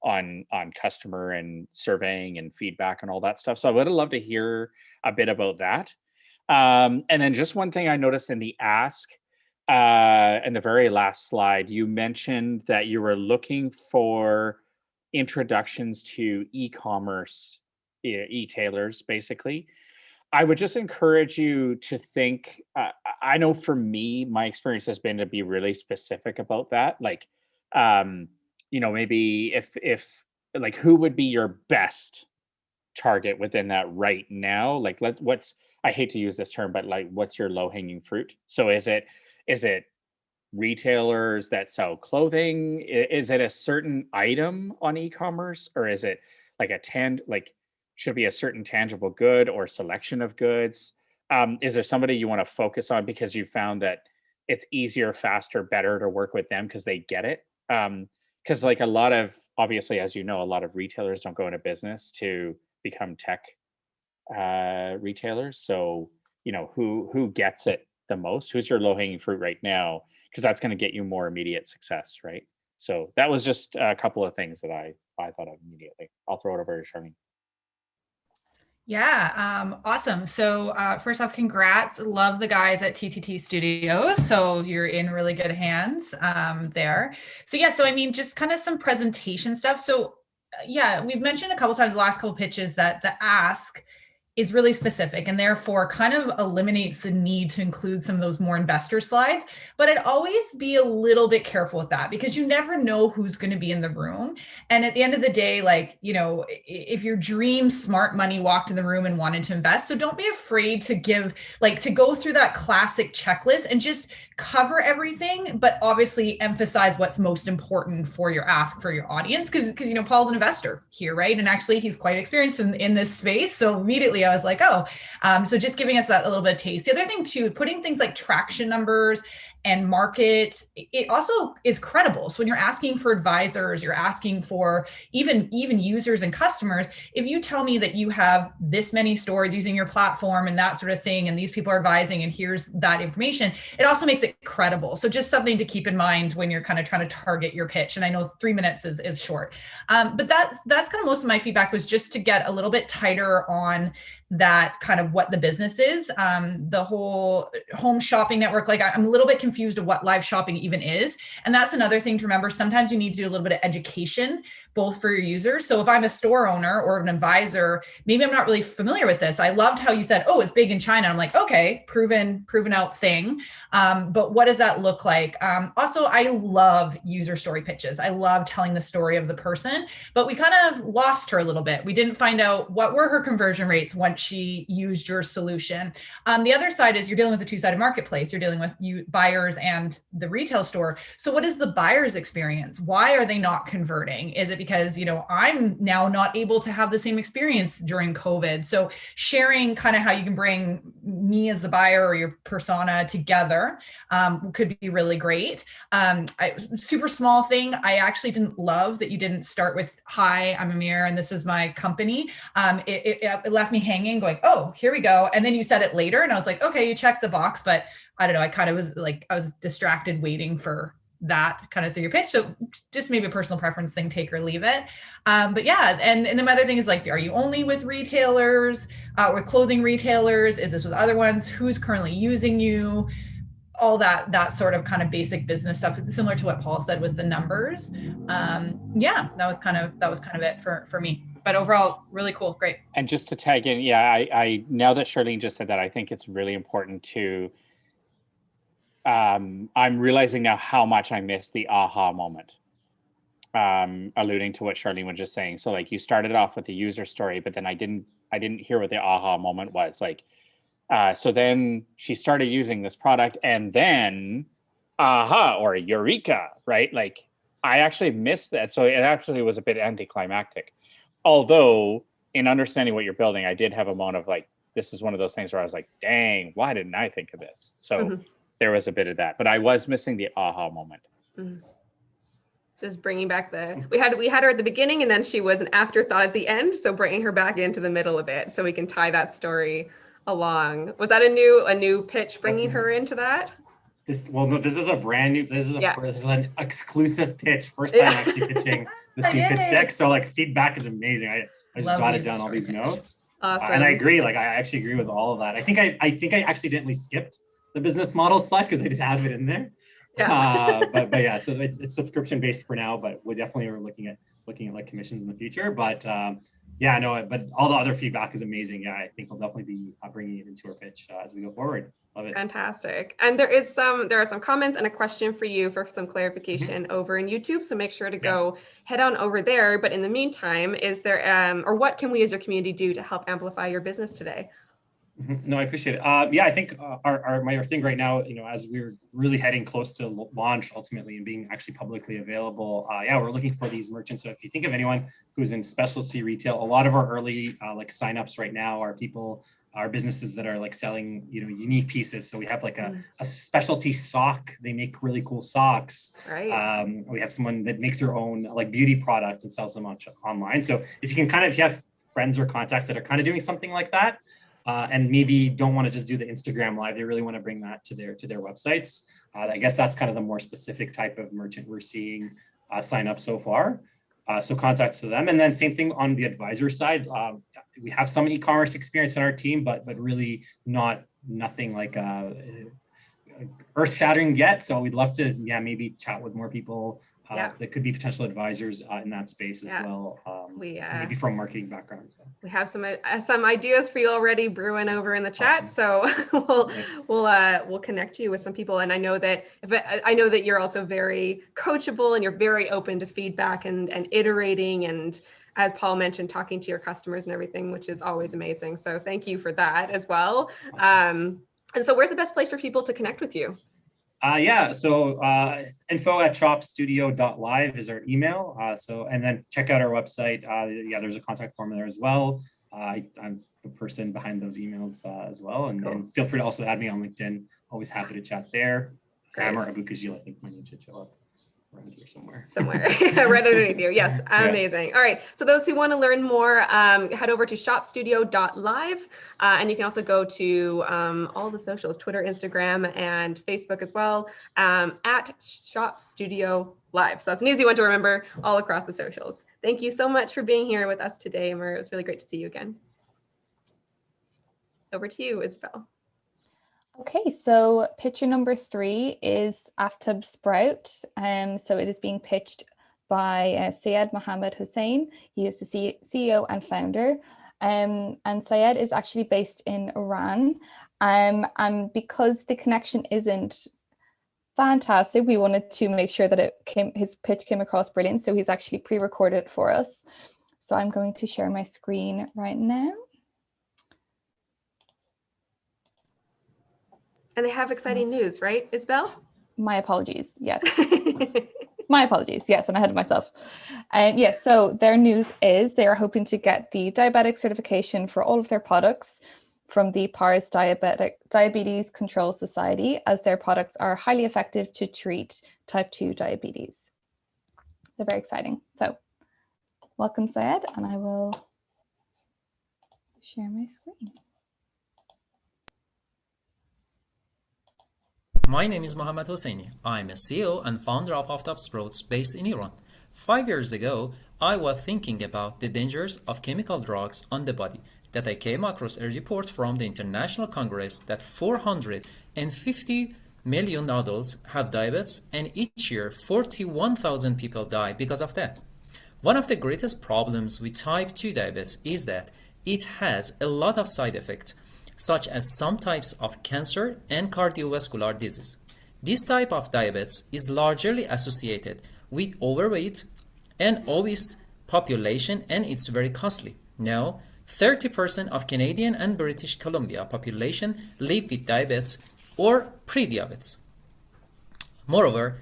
Speaker 4: on customer and surveying and feedback and all that stuff. So I would have loved to hear a bit about that. And then just one thing I noticed in the ask, in the very last slide, you mentioned that you were looking for introductions to e-commerce, e-tailers, basically. I would just encourage you to think, I know for me, my experience has been to be really specific about that. Like, maybe if like, who would be your best target within that right now? Like, I hate to use this term, but like, what's your low hanging fruit? So is it retailers that sell clothing? Is it a certain item on e-commerce, or is it like should it be a certain tangible good or selection of goods? Is there somebody you want to focus on because you found that it's easier, faster, better to work with them because they get it? Because like obviously, as you know, a lot of retailers don't go into business to become tech retailers. So, who gets it the most? Who's your low hanging fruit right now? Because that's going to get you more immediate success, right? So that was just a couple of things that I thought of immediately. I'll throw it over to Charlene.
Speaker 9: Yeah, awesome. So first off, congrats. Love the guys at TTT Studios. So you're in really good hands there. So yeah, so I mean, just kind of some presentation stuff. So yeah, we've mentioned a couple times the last couple pitches that the ask is really specific and therefore kind of eliminates the need to include some of those more investor slides. But I'd always be a little bit careful with that because you never know who's going to be in the room. And at the end of the day, like, if your dream smart money walked in the room and wanted to invest, so don't be afraid to to go through that classic checklist and just cover everything, but obviously emphasize what's most important for your ask for your audience. Because Paul's an investor here, right? And actually he's quite experienced in this space. So immediately I was like, so just giving us that a little bit of taste. The other thing too, putting things like traction numbers and market, it also is credible. So when you're asking for advisors, you're asking for even users and customers, if you tell me that you have this many stores using your platform and that sort of thing, and these people are advising, and here's that information, it also makes it credible. So just something to keep in mind when you're kind of trying to target your pitch. And I know 3 minutes is short, but that's kind of most of my feedback was just to get a little bit tighter on that kind of what the business is. The whole home shopping network, like I'm a little bit confused of what live shopping even is. And that's another thing to remember. Sometimes you need to do a little bit of education, both for your users. So if I'm a store owner or an advisor, maybe I'm not really familiar with this. I loved how you said, oh, it's big in China. I'm like, okay, proven out thing. But what does that look like? Also, I love user story pitches. I love telling the story of the person, but we kind of lost her a little bit. We didn't find out what were her conversion rates once she used your solution. The other side is you're dealing with a two-sided marketplace. You're dealing with buyers and the retail store. So what is the buyer's experience? Why are they not converting? Is it because, I'm now not able to have the same experience during COVID? So sharing kind of how you can bring me as the buyer or your persona together could be really great. Super small thing. I actually didn't love that you didn't start with, hi, I'm Amir and this is my company. It left me hanging going, oh, here we go. And then you said it later and I was like, okay, you checked the box, but I don't know. I kind of was like, I was distracted waiting for that kind of through your pitch. So just maybe a personal preference thing, take or leave it. But yeah. And the other thing is like, are you only with retailers, with clothing retailers? Is this with other ones? Who's currently using you? All that sort of kind of basic business stuff, similar to what Paul said with the numbers. Yeah, that was kind of it for me. But overall, really cool, great.
Speaker 4: And just to tag in, yeah, I now that Charlene just said that, I think it's really important to. I'm realizing now how much I missed the aha moment. Alluding to what Charlene was just saying. So like you started off with the user story, but then I didn't hear what the aha moment was. Like, so then she started using this product, and then aha or eureka, right? Like I actually missed that. So it actually was a bit anticlimactic. Although in understanding what you're building, I did have a moment of like, this is one of those things where I was like, dang, why didn't I think of this? So there was a bit of that, but I was missing the aha moment.
Speaker 1: So just bringing back we had her at the beginning, and then she was an afterthought at the end. So bringing her back into the middle of it, so we can tie that story along. Was that a new pitch, bringing her into that?
Speaker 11: This is a brand new. This is an exclusive pitch. First time actually pitching this new pitch deck. So like feedback is amazing. I just jotted down all these notes, and I agree. Like I actually agree with all of that. I think I accidentally skipped the business model slide because I didn't have it in there. But yeah, so it's subscription based for now, but we definitely are looking at like commissions in the future. But yeah, no, but all the other feedback is amazing. Yeah, I think we'll definitely be bringing it into our pitch as we go forward. Love it.
Speaker 1: Fantastic. And there are some comments and a question for you for some clarification over in YouTube. So make sure to go head on over there. But in the meantime, is there or what can we as your community do to help amplify your business today?
Speaker 11: No, I appreciate it. Yeah, I think our thing right now, as we're really heading close to launch ultimately and being actually publicly available, we're looking for these merchants. So if you think of anyone who's in specialty retail, a lot of our early like signups right now are businesses that are like selling, unique pieces. So we have like a specialty sock. They make really cool socks.
Speaker 1: Right.
Speaker 11: We have someone that makes their own like beauty products and sells them online. So if you have friends or contacts that are kind of doing something like that, and maybe don't want to just do the Instagram live, they really want to bring that to their websites. I guess that's kind of the more specific type of merchant we're seeing sign up so far. So contacts to them. And then same thing on the advisor side. We have some e-commerce experience in our team, but really nothing like earth-shattering yet. So we'd love to maybe chat with more people that could be potential advisors in that space as well. Maybe from marketing backgrounds. So.
Speaker 1: We have some ideas for you already brewing over in the chat. Awesome. So we'll connect you with some people. And I know that you're also very coachable and you're very open to feedback and iterating, and as Paul mentioned, talking to your customers and everything, which is always amazing. So thank you for that as well. Awesome. And so where's the best place for people to connect with you?
Speaker 11: So info@shopstudio.live is our email. And then check out our website. There's a contact form there as well. I'm the person behind those emails as well. And feel free to also add me on LinkedIn. Always happy to chat there. Amr Abukajil, I think my name should show up around here somewhere.
Speaker 1: Right underneath you. Yes, amazing. Yeah. All right. So those who want to learn more, head over to shopstudio.live. And you can also go to all the socials, Twitter, Instagram, and Facebook as well, at Shop Studio Live. So that's an easy one to remember all across the socials. Thank you so much for being here with us today, Amr. It was really great to see you again. Over to you, Isabel.
Speaker 2: Okay, so picture number 3 is Aftabsprout. So it is being pitched by Syed Mohammed Hussain. He is the CEO and founder. And Syed is actually based in Iran. And because the connection isn't fantastic, we wanted to make sure that his pitch came across brilliant. So he's actually pre-recorded for us. So I'm going to share my screen right now.
Speaker 1: And they have exciting news, right, Isabel?
Speaker 2: My apologies. Yes. My apologies. Yes, I'm ahead of myself. Yes, so their news is they are hoping to get the diabetic certification for all of their products from the PARS Diabetes Control Society, as their products are highly effective to treat type 2 diabetes. They're very exciting. So welcome, Syed, and I will share my screen.
Speaker 12: My name is Mohammed Hosseini. I'm a CEO and founder of Aftabsprout based in Iran. 5 years ago, I was thinking about the dangers of chemical drugs on the body that I came across a report from the International Congress that 450 million adults have diabetes, and each year 41,000 people die because of that. One of the greatest problems with type 2 diabetes is that it has a lot of side effects, such as some types of cancer and cardiovascular disease. This type of diabetes is largely associated with overweight and obese population, and it's very costly. Now, 30% of Canadian and British Columbia population live with diabetes or pre-diabetes. Moreover,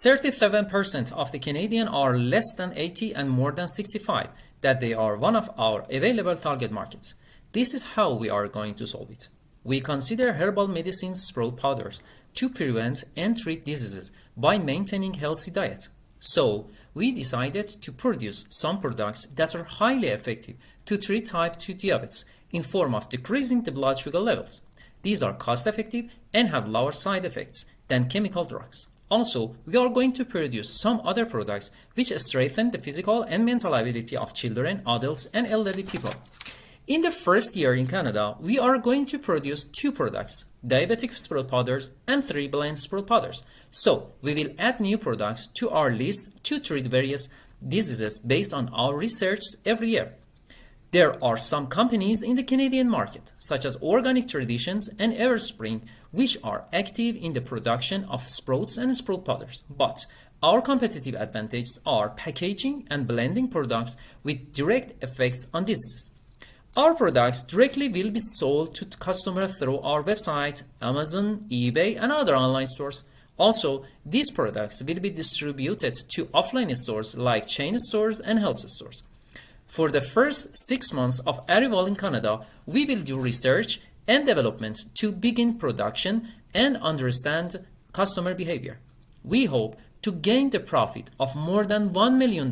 Speaker 12: 37% of the Canadian are less than 80 and more than 65, that they are one of our available target markets. This is how we are going to solve it. We consider herbal medicine sprout powders to prevent and treat diseases by maintaining healthy diet. So, we decided to produce some products that are highly effective to treat type 2 diabetes in form of decreasing the blood sugar levels. These are cost-effective and have lower side effects than chemical drugs. Also, we are going to produce some other products which strengthen the physical and mental ability of children, adults, and elderly people. In the first year in Canada, we are going to produce 2 products, diabetic sprout powders and 3 blend sprout powders. So, we will add new products to our list to treat various diseases based on our research every year. There are some companies in the Canadian market, such as Organic Traditions and Everspring, which are active in the production of sprouts and sprout powders. But our competitive advantages are packaging and blending products with direct effects on diseases. Our products directly will be sold to customers through our website, Amazon, eBay, and other online stores. Also, these products will be distributed to offline stores like chain stores and health stores. For the first 6 months of arrival in Canada, we will do research and development to begin production and understand customer behavior. We hope to gain the profit of more than $1 million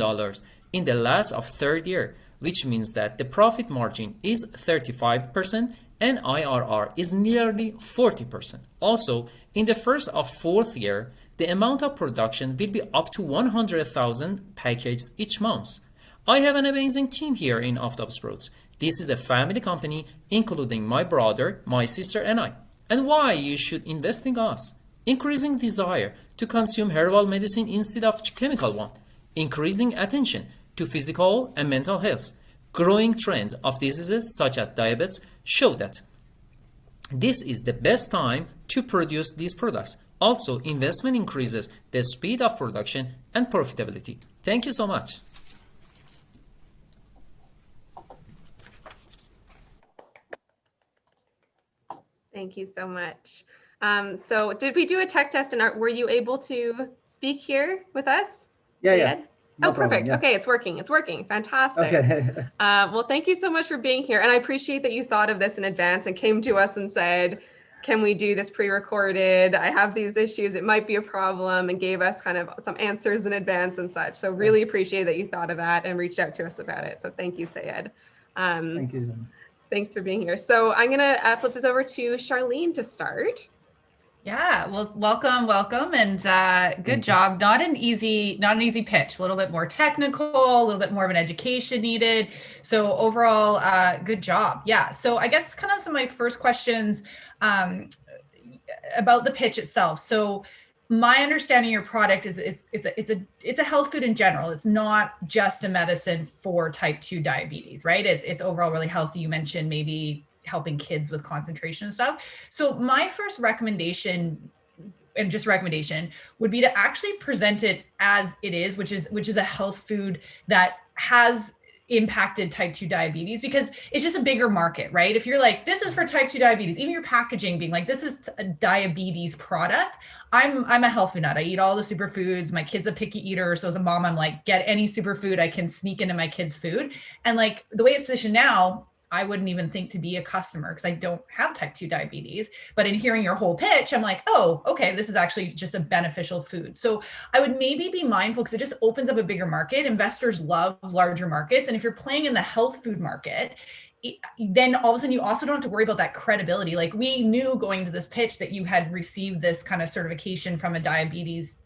Speaker 12: in the last of third year, which means that the profit margin is 35% and IRR is nearly 40%. Also, in the first of fourth year, the amount of production will be up to 100,000 packages each month. I have an amazing team here in Aftabsprout. This is a family company, including my brother, my sister, and I. And why you should invest in us? Increasing desire to consume herbal medicine instead of chemical one. Increasing attention to physical and mental health. Growing trend of diseases such as diabetes show that this is the best time to produce these products. Also, investment increases the speed of production and profitability. Thank you so much.
Speaker 1: Thank you so much. So did we do a tech test and were you able to speak here with us?
Speaker 13: Yeah. No
Speaker 1: Oh, perfect.
Speaker 13: problem, yeah.
Speaker 1: Okay, it's working. It's working. Fantastic.
Speaker 13: Okay.
Speaker 1: Well, thank you so much for being here. And I appreciate that you thought of this in advance and came to us and said, can we do this pre-recorded? I have these issues. It might be a problem, and gave us kind of some answers in advance and such. So really appreciate that you thought of that and reached out to us about it. So thank you, Sayed.
Speaker 13: Thank you.
Speaker 1: Thanks for being here. So I'm going to flip this over to Charlene to start.
Speaker 9: Yeah, well, welcome, and good job. Not an easy pitch. A little bit more technical, a little bit more of an education needed. So overall, good job. Yeah. So I guess kind of some of my first questions about the pitch itself. So my understanding of your product is it's a health food in general. It's not just a medicine for type 2 diabetes, right? It's overall really healthy. You mentioned maybe helping kids with concentration and stuff. So my first recommendation would be to actually present it as it is, which is a health food that has impacted type 2 diabetes, because it's just a bigger market, right? If you're like, this is for type 2 diabetes, even your packaging being like, this is a diabetes product. I'm a health food nut. I eat all the superfoods. My kid's a picky eater. So as a mom, I'm like, get any superfood I can sneak into my kid's food. And like the way it's positioned now, I wouldn't even think to be a customer because I don't have type 2 diabetes. But in hearing your whole pitch, I'm like, oh, okay, this is actually just a beneficial food. So I would maybe be mindful because it just opens up a bigger market. Investors love larger markets. And if you're playing in the health food market, then all of a sudden you also don't have to worry about that credibility. Like we knew going to this pitch that you had received this kind of certification from a diabetes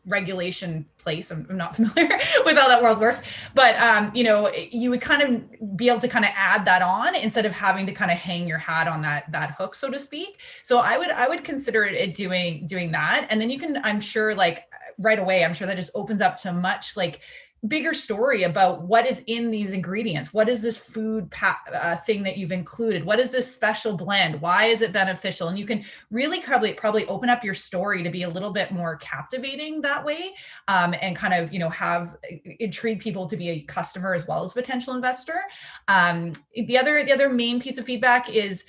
Speaker 9: regulation place. I'm not familiar with how that world works, but you would kind of be able to kind of add that on instead of having to kind of hang your hat on that hook, so to speak. So I would consider it doing that. And then you can, I'm sure, like right away, I'm sure that just opens up to much like bigger story about what is in these ingredients. What is this food thing that you've included? What is this special blend? Why is it beneficial? And you can really probably open up your story to be a little bit more captivating that way, and kind of, have intrigue people to be a customer as well as a potential investor. The other main piece of feedback is,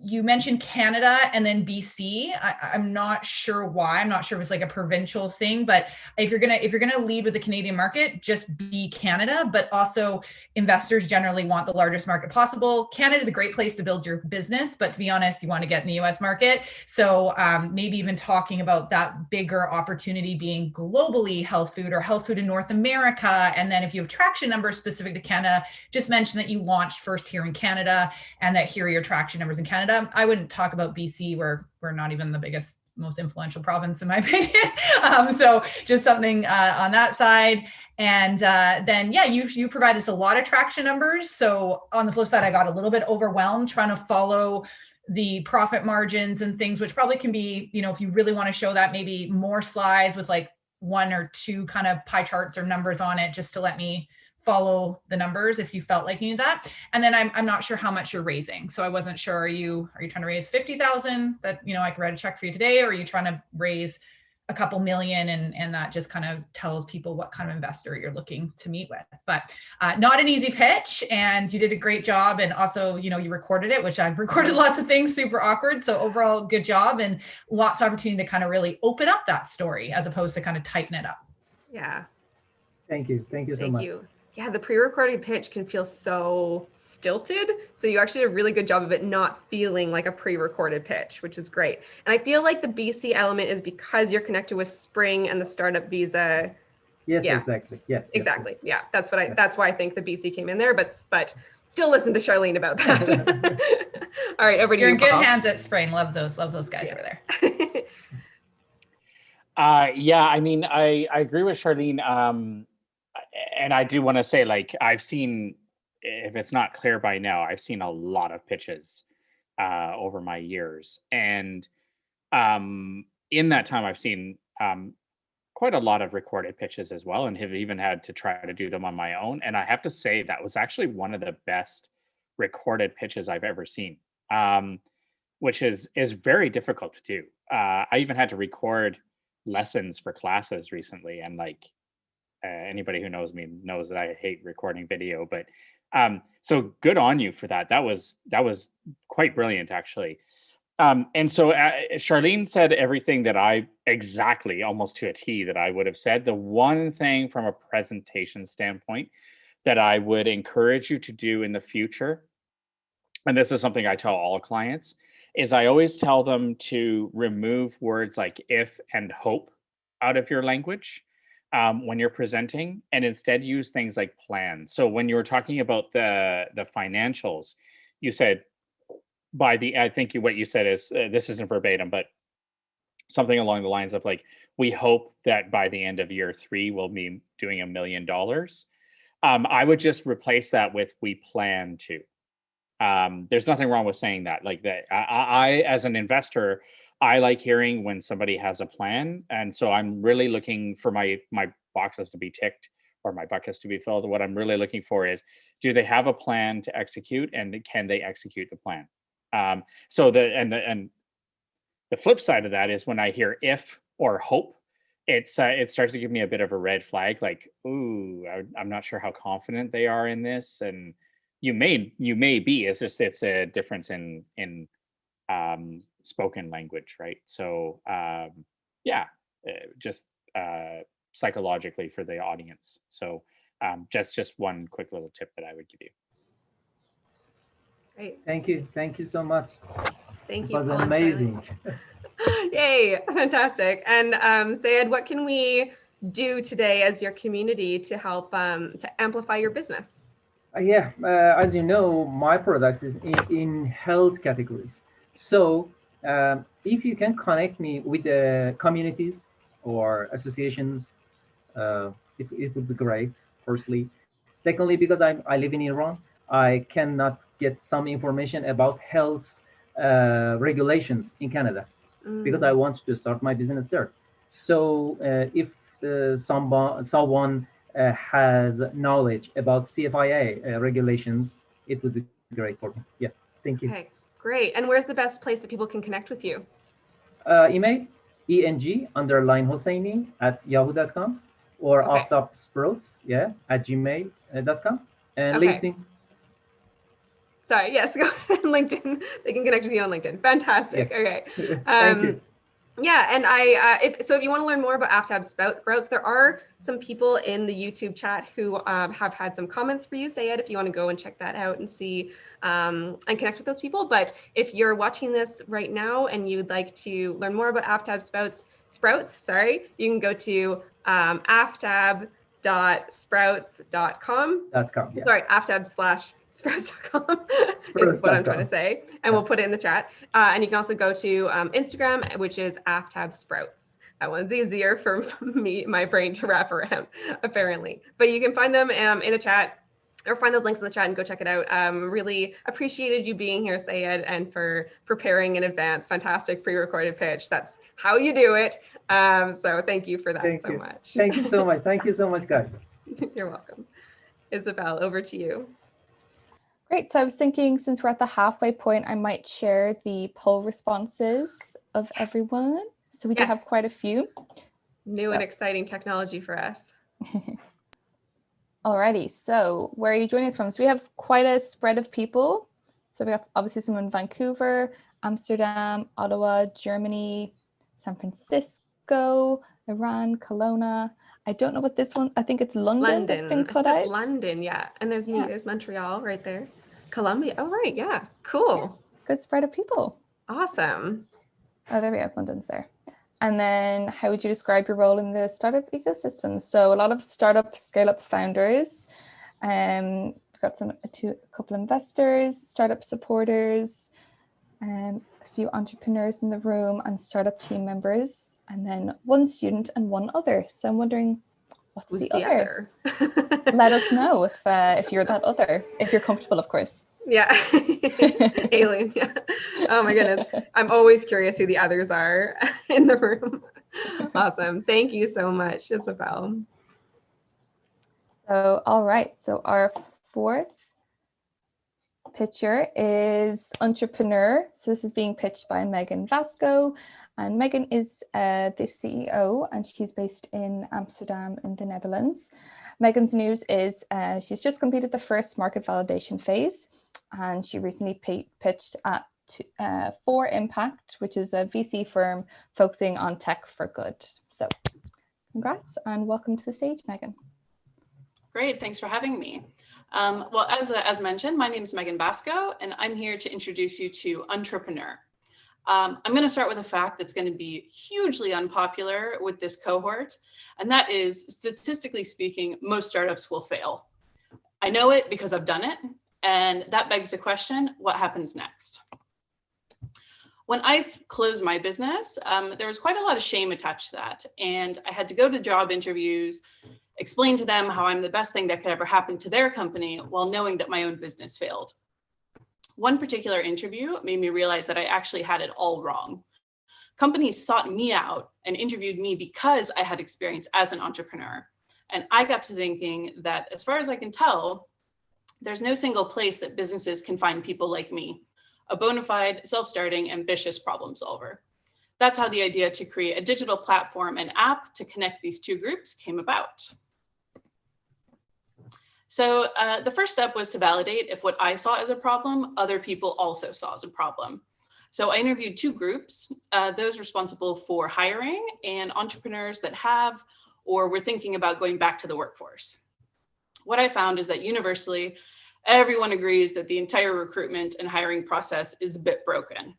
Speaker 9: you mentioned Canada and then BC. I'm not sure why. I'm not sure if it's like a provincial thing, but if you're gonna lead with the Canadian market, just be Canada. But also, investors generally want the largest market possible. Canada is a great place to build your business, but to be honest, you want to get in the US market. So maybe even talking about that bigger opportunity being globally health food or health food in North America. And then if you have traction numbers specific to Canada, just mention that you launched first here in Canada and that here are your traction numbers in Canada. I wouldn't talk about BC, where we're not even the biggest, most influential province in my opinion. So just something on that side. And then, yeah, you provide us a lot of traction numbers. So on the flip side, I got a little bit overwhelmed trying to follow the profit margins and things, which probably can be, if you really want to show that, maybe more slides with like 1 or 2 kind of pie charts or numbers on it, just to let me follow the numbers if you felt like you need that. And then I'm not sure how much you're raising. So I wasn't sure, are you trying to raise 50,000 that, I could write a check for you today, or are you trying to raise a couple million and that just kind of tells people what kind of investor you're looking to meet with. But not an easy pitch, and you did a great job. And also, you recorded it, which I've recorded lots of things, super awkward. So overall, good job, and lots of opportunity to kind of really open up that story as opposed to kind of tighten it up.
Speaker 1: Yeah.
Speaker 13: Thank you. Thank you so much. Thank you.
Speaker 1: Yeah, the pre-recorded pitch can feel so stilted. So you actually did a really good job of it not feeling like a pre-recorded pitch, which is great. And I feel like the BC element is because you're connected with Spring and the startup visa.
Speaker 13: Yes,
Speaker 1: yeah.
Speaker 13: Exactly. Yes.
Speaker 1: Exactly. Yeah, that's why I think the BC came in there, but still listen to Charlene about that. All right, over to you.
Speaker 9: You're in good hands at Spring. Love those guys over there.
Speaker 4: Yeah, I mean, I agree with Charlene. And I do want to say, like, I've seen, if it's not clear by now, I've seen a lot of pitches over my years. And in that time, I've seen quite a lot of recorded pitches as well, and have even had to try to do them on my own. And I have to say that was actually one of the best recorded pitches I've ever seen, which is very difficult to do. I even had to record lessons for classes recently, and like, anybody who knows me knows that I hate recording video, but so good on you for that. That was quite brilliant, actually. And so Charlene said everything that I exactly, almost to a T, that I would have said. The one thing from a presentation standpoint that I would encourage you to do in the future, and this is something I tell all clients, is I always tell them to remove words like if and hope out of your language when you're presenting, and instead use things like plan. So when you were talking about the financials, you said I think what you said is, this isn't verbatim, but something along the lines of like, we hope that by the end of year 3, we'll be doing $1 million. I would just replace that with we plan to. There's nothing wrong with saying that. Like that, I as an investor, I like hearing when somebody has a plan. And so I'm really looking for my boxes to be ticked or my buckets to be filled. What I'm really looking for is, do they have a plan to execute, and can they execute the plan? So the flip side of that is when I hear if or hope, it starts to give me a bit of a red flag, like, ooh, I'm not sure how confident they are in this. And you may be, it's a difference in spoken language, right? So yeah, just psychologically for the audience. So just one quick little tip that I would give you.
Speaker 1: Great.
Speaker 13: Thank you so much.
Speaker 1: Thank you.
Speaker 13: It was amazing.
Speaker 1: Yay, fantastic. And Sayed, what can we do today as your community to help to amplify your business?
Speaker 13: Yeah, as you know, my products is in health categories. So if you can connect me with the communities or associations, it would be great, firstly. Secondly, because I live in Iran, I cannot get some information about health regulations in Canada because I want to start my business there. So if someone has knowledge about CFIA regulations, it would be great for me. Yeah, thank you.
Speaker 1: Okay, great. And where's the best place that people can connect with you?
Speaker 13: Email eng_Hosseini @yahoo.com or Aftabsprouts, at gmail.com, and LinkedIn.
Speaker 1: Sorry, yes, go ahead on LinkedIn. They can connect with you on LinkedIn. Fantastic.
Speaker 13: Yeah.
Speaker 1: Okay.
Speaker 13: Thank you.
Speaker 1: Yeah, and if you want to learn more about Aftabsprouts, there are some people in the YouTube chat who have had some comments for you, Sayed, if you want to go and check that out and see and connect with those people. But if you're watching this right now and you'd like to learn more about Aftabsprouts, you can go to aftab.sprouts.com.
Speaker 13: Yeah.
Speaker 1: Sorry, aftab/sprouts.com is what I'm trying to say, and we'll put it in the chat. And you can also go to Instagram, which is Aftabsprouts. That one's easier for my brain to wrap around, apparently. But you can find them in the chat, or find those links in the chat and go check it out. Really appreciated you being here, Sayed, and for preparing in advance. Fantastic pre-recorded pitch. That's how you do it. So thank you for that much.
Speaker 13: Thank you so much. Thank you so much, guys.
Speaker 1: You're welcome. Isabel, over to you.
Speaker 2: Great. So I was thinking, since we're at the halfway point, I might share the poll responses of everyone. So we do have quite a few.
Speaker 1: New and exciting technology for us.
Speaker 2: Alrighty, so where are you joining us from? So we have quite a spread of people. So we got obviously some in Vancouver, Amsterdam, Ottawa, Germany, San Francisco, Iran, Kelowna. I don't know what this one, I think it's London that's been cut out.
Speaker 1: London, yeah. And there's me, there's Montreal right there. Colombia, oh right, yeah, cool.
Speaker 2: Yeah, good spread of people.
Speaker 1: Awesome.
Speaker 2: Oh, there we go, London's there. And then how would you describe your role in the startup ecosystem? So a lot of startup, scale-up founders. We've got a couple investors, startup supporters, a few entrepreneurs in the room, and startup team members, and then one student and one other. So I'm wondering, what's the other? Let us know if you're that other, if you're comfortable, of course.
Speaker 1: Yeah, alien. Yeah. Oh my goodness, I'm always curious who the others are in the room. Awesome, thank you so much, Isabel.
Speaker 2: So all right, so our fourth pitcher is Untrepreneur. So this is being pitched by Megan Vasco, and Megan is the CEO, and she's based in Amsterdam in the Netherlands. Megan's news is she's just completed the first market validation phase, and she recently pitched at For Impact, which is a VC firm focusing on tech for good. So congrats and welcome to the stage, Megan.
Speaker 14: Great, thanks for having me. Well, as mentioned, my name is Megan Vasco, and I'm here to introduce you to Untrepreneur. I'm going to start with a fact that's going to be hugely unpopular with this cohort, and that is, statistically speaking, most startups will fail. I know it because I've done it, and that begs the question, what happens next? When I closed my business, there was quite a lot of shame attached to that, and I had to go to job interviews, explain to them how I'm the best thing that could ever happen to their company while knowing that my own business failed. One particular interview made me realize that I actually had it all wrong. Companies sought me out and interviewed me because I had experience as an entrepreneur. And I got to thinking that, as far as I can tell, there's no single place that businesses can find people like me, a bona fide, self-starting, ambitious problem solver. That's how the idea to create a digital platform and app to connect these two groups came about. So the first step was to validate if what I saw as a problem, other people also saw as a problem. So I interviewed two groups, those responsible for hiring and entrepreneurs that have or were thinking about going back to the workforce. What I found is that universally, everyone agrees that the entire recruitment and hiring process is a bit broken.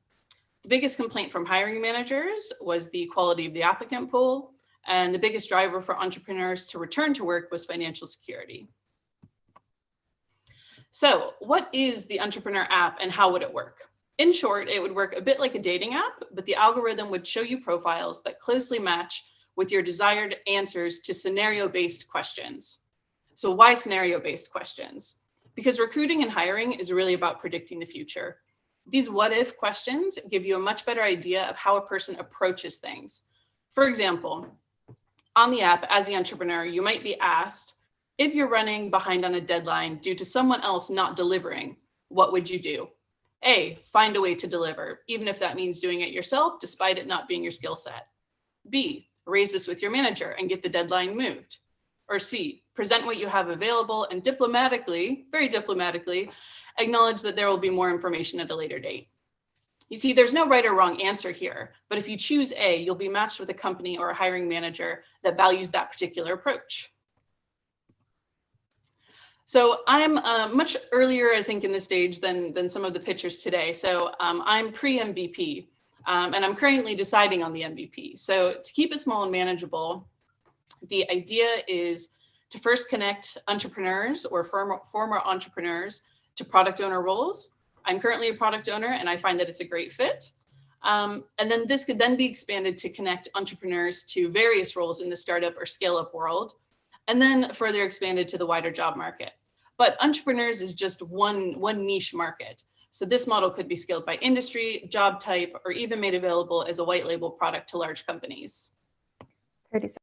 Speaker 14: The biggest complaint from hiring managers was the quality of the applicant pool, and the biggest driver for entrepreneurs to return to work was financial security. So what is the Untrepreneur app and how would it work? In short, it would work a bit like a dating app, but the algorithm would show you profiles that closely match with your desired answers to scenario-based questions. So why scenario-based questions? Because recruiting and hiring is really about predicting the future. These what-if questions give you a much better idea of how a person approaches things. For example, on the app, as the entrepreneur, you might be asked, if you're running behind on a deadline due to someone else not delivering, what would you do? A, find a way to deliver, even if that means doing it yourself, despite it not being your skill set. B, raise this with your manager and get the deadline moved. Or C, present what you have available and diplomatically, very diplomatically, acknowledge that there will be more information at a later date. You see, there's no right or wrong answer here, but if you choose A, you'll be matched with a company or a hiring manager that values that particular approach. So I'm much earlier, I think, in the stage than some of the pitchers today. So I'm pre-MVP, and I'm currently deciding on the MVP. So to keep it small and manageable, the idea is to first connect entrepreneurs or former entrepreneurs to product owner roles. I'm currently a product owner, and I find that it's a great fit. And then this could then be expanded to connect entrepreneurs to various roles in the startup or scale-up world, and then further expanded to the wider job market. But entrepreneurs is just one niche market. So this model could be scaled by industry, job type, or even made available as a white label product to large companies.
Speaker 2: 30 seconds.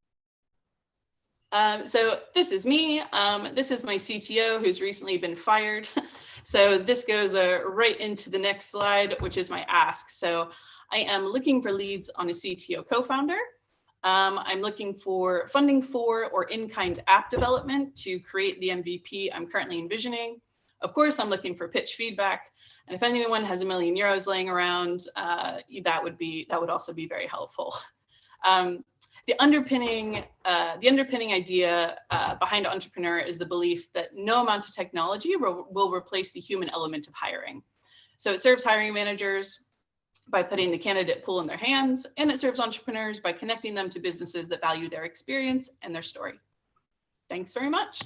Speaker 14: So this is me. This is my CTO who's recently been fired. So this goes right into the next slide, which is my ask. So I am looking for leads on a CTO co-founder. I'm looking for funding for or in-kind app development to create the MVP I'm currently envisioning. Of course, I'm looking for pitch feedback. And if anyone has €1 million laying around, that would also be very helpful. The underpinning idea behind Entrepreneur is the belief that no amount of technology will replace the human element of hiring. So it serves hiring managers by putting the candidate pool in their hands, and it serves entrepreneurs by connecting them to businesses that value their experience and their story. Thanks very much.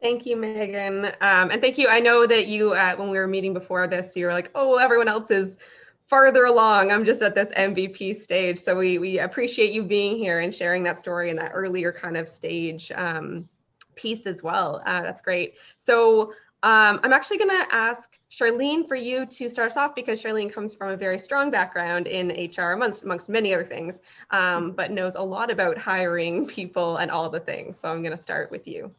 Speaker 1: Thank you, Megan. And thank you. I know that you, when we were meeting before this, you were like, oh, everyone else is farther along. I'm just at this MVP stage. So we appreciate you being here and sharing that story in that earlier kind of stage piece as well. That's great. So I'm actually going to ask Charlene for you to start us off, because Charlene comes from a very strong background in HR amongst many other things, but knows a lot about hiring people and all the things. So I'm going to start with you.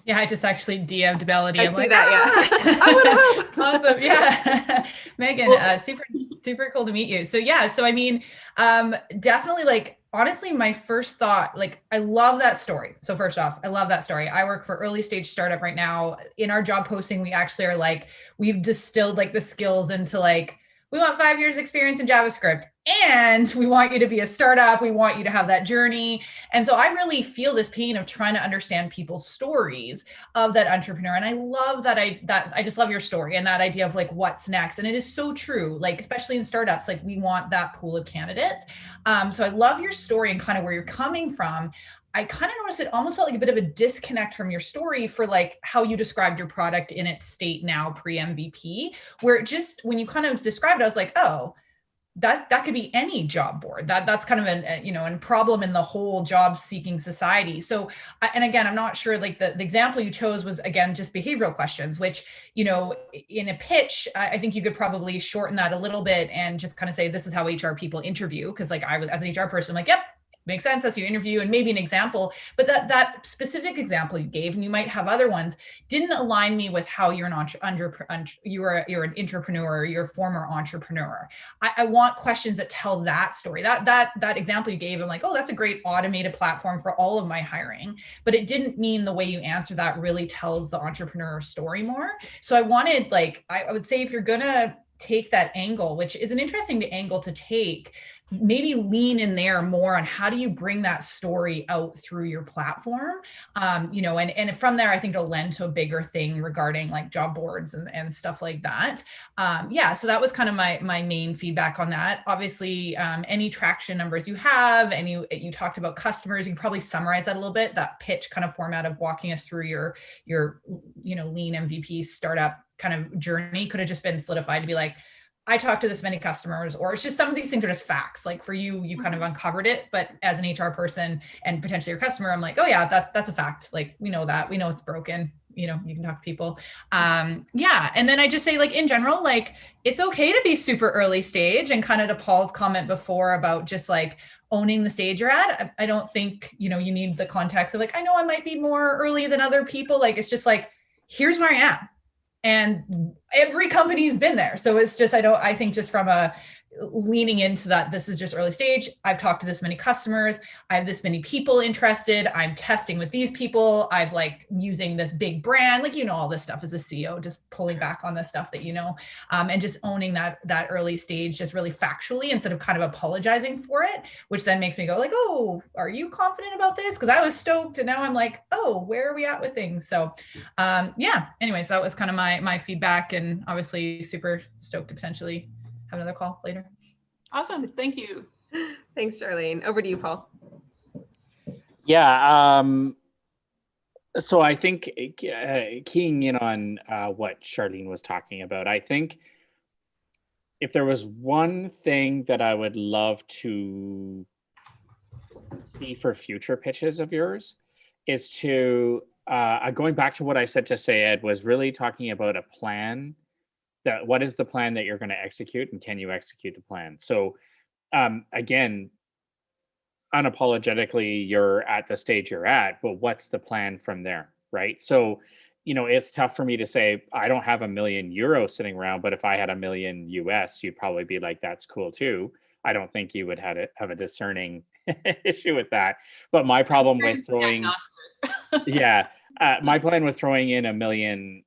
Speaker 9: Yeah, I just actually DM'd Melody.
Speaker 1: I
Speaker 9: I'm
Speaker 1: see
Speaker 9: like,
Speaker 1: that, yeah. I would have.
Speaker 9: Awesome, yeah. Megan, super cool to meet you. So yeah, so I mean, definitely, like, honestly, my first thought, like, I love that story. So first off, I love that story. I work for early stage startup right now. In our job posting, we actually are like, we've distilled like the skills into like, we want 5 years experience in JavaScript, and we want you to be a startup. We want you to have that journey. And so I really feel this pain of trying to understand people's stories of that entrepreneur. And I love that I just love your story and that idea of like, what's next. And it is so true, like, especially in startups, like we want that pool of candidates. So I love your story and kind of where you're coming from. I kind of noticed it almost felt like a bit of a disconnect from your story for like how you described your product in its state now pre-MVP, where it just, when you kind of described it, I was like, oh, that could be any job board. That's kind of a problem in the whole job seeking society. So, and again, I'm not sure, like the example you chose was, again, just behavioral questions, which, you know, in a pitch, I think you could probably shorten that a little bit and just kind of say, this is how HR people interview. Cause like I was, as an HR person, I'm like, yep, makes sense as you interview, and maybe an example, but that specific example you gave, and you might have other ones, didn't align me with how you're you're an entrepreneur, you're a former entrepreneur. I want questions that tell that story. That example you gave, I'm like, oh, that's a great automated platform for all of my hiring, but it didn't mean the way you answer that really tells the entrepreneur story more. So I wanted, like, I would say if you're gonna take that angle, which is an interesting angle to take, maybe lean in there more on how do you bring that story out through your platform, and from there, I think it'll lend to a bigger thing regarding like job boards and stuff like that. So that was kind of my main feedback on that. Obviously, any traction numbers you have, you talked about customers, you can probably summarize that a little bit, that pitch kind of format of walking us through your lean MVP startup kind of journey could have just been solidified to be like, I talked to this many customers, or it's just some of these things are just facts. Like for you kind of uncovered it, but as an HR person and potentially your customer, I'm like, oh yeah, that's a fact. Like we know that, we know it's broken. You can talk to people. And then I just say, like, in general, like it's okay to be super early stage, and kind of to Paul's comment before about just like owning the stage you're at. I don't think, you need the context of like, I know I might be more early than other people. Like, it's just like, here's where I am. And every company's been there. So it's just, I think just from a leaning into that. This is just early stage. I've talked to this many customers. I have this many people interested. I'm testing with these people. I've like using this big brand, like, you know, all this stuff as a CEO, just pulling back on the stuff that, you know, and just owning that early stage, just really factually instead of kind of apologizing for it, which then makes me go like, oh, are you confident about this? Because I was stoked and now I'm like, oh, where are we at with things? So yeah, anyways, that was kind of my feedback, and obviously super stoked to potentially have another call later.
Speaker 14: Awesome. Thank you.
Speaker 1: Thanks, Charlene. Over to you, Paul.
Speaker 4: Yeah. So I think keying in on what Charlene was talking about, I think if there was one thing that I would love to see for future pitches of yours is to, going back to what I said to Sayed, was really talking about a plan. That what is the plan that you're going to execute, and can you execute the plan? So again, unapologetically, you're at the stage you're at, but what's the plan from there, right? So, you know, it's tough for me to say, I don't have €1 million sitting around, but if I had $1 million US, you'd probably be like, that's cool too. I don't think you would have a discerning issue with that. But my problem with throwing, my plan with throwing in $1 million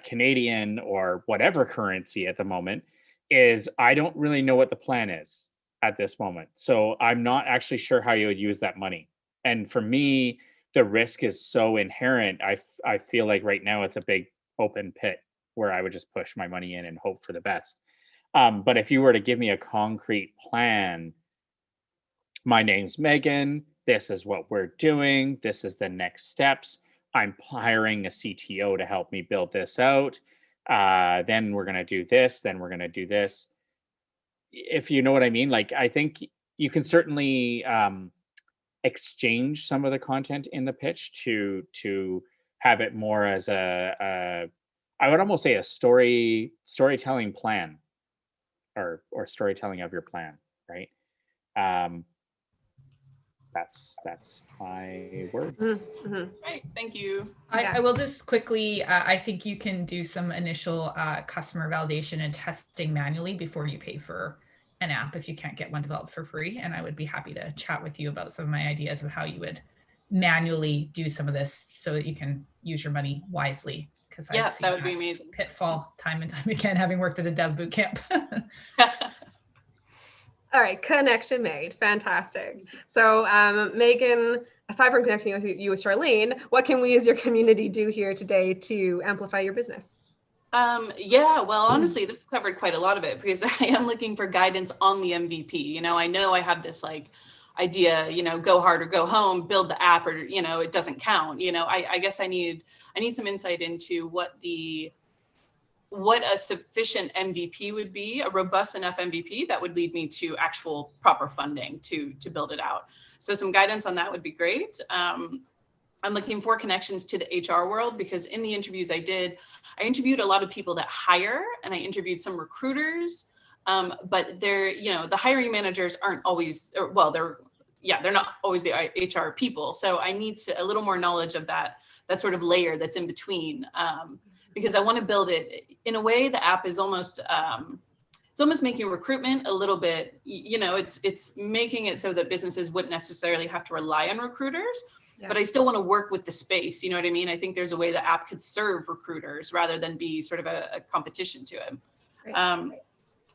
Speaker 4: Canadian or whatever currency at the moment is I don't really know what the plan is at this moment. So I'm not actually sure how you would use that money. And for me, the risk is so inherent. I feel like right now it's a big open pit where I would just push my money in and hope for the best. But if you were to give me a concrete plan, my name's Megan, this is what we're doing, this is the next steps, I'm hiring a CTO to help me build this out. Then we're going to do this. Then we're going to do this. If you know what I mean, like, I think you can certainly exchange some of the content in the pitch to have it more as I would almost say a storytelling plan or storytelling of your plan, right? That's my words.
Speaker 14: Great, thank you.
Speaker 9: I will just quickly, I think you can do some initial customer validation and testing manually before you pay for an app if you can't get one developed for free. And I would be happy to chat with you about some of my ideas of how you would manually do some of this so that you can use your money wisely. Because
Speaker 14: yeah, that would be amazing.
Speaker 9: Pitfall time and time again, having worked at a dev boot camp.
Speaker 1: All right, connection made. Fantastic. So Megan, aside from connecting with you with Charlene, what can we as your community do here today to amplify your business?
Speaker 14: Yeah, well, honestly, this covered quite a lot of it because I am looking for guidance on the MVP. You know I have this like idea, you know, go hard or go home, build the app, or, you know, it doesn't count. You know, I guess I need some insight into what a sufficient MVP would be, a robust enough MVP that would lead me to actual proper funding to build it out. So some guidance on that would be great. I'm looking for connections to the HR world because in the interviews I interviewed a lot of people that hire and I interviewed some recruiters, but the hiring managers aren't always, they're not always the HR people. So I need a little more knowledge of that sort of layer that's in between. Because I want to build it in a way. The app is almost making recruitment a little bit, you know, it's making it so that businesses wouldn't necessarily have to rely on recruiters, but I still want to work with the space. You know what I mean? I think there's a way the app could serve recruiters rather than be sort of a competition to it.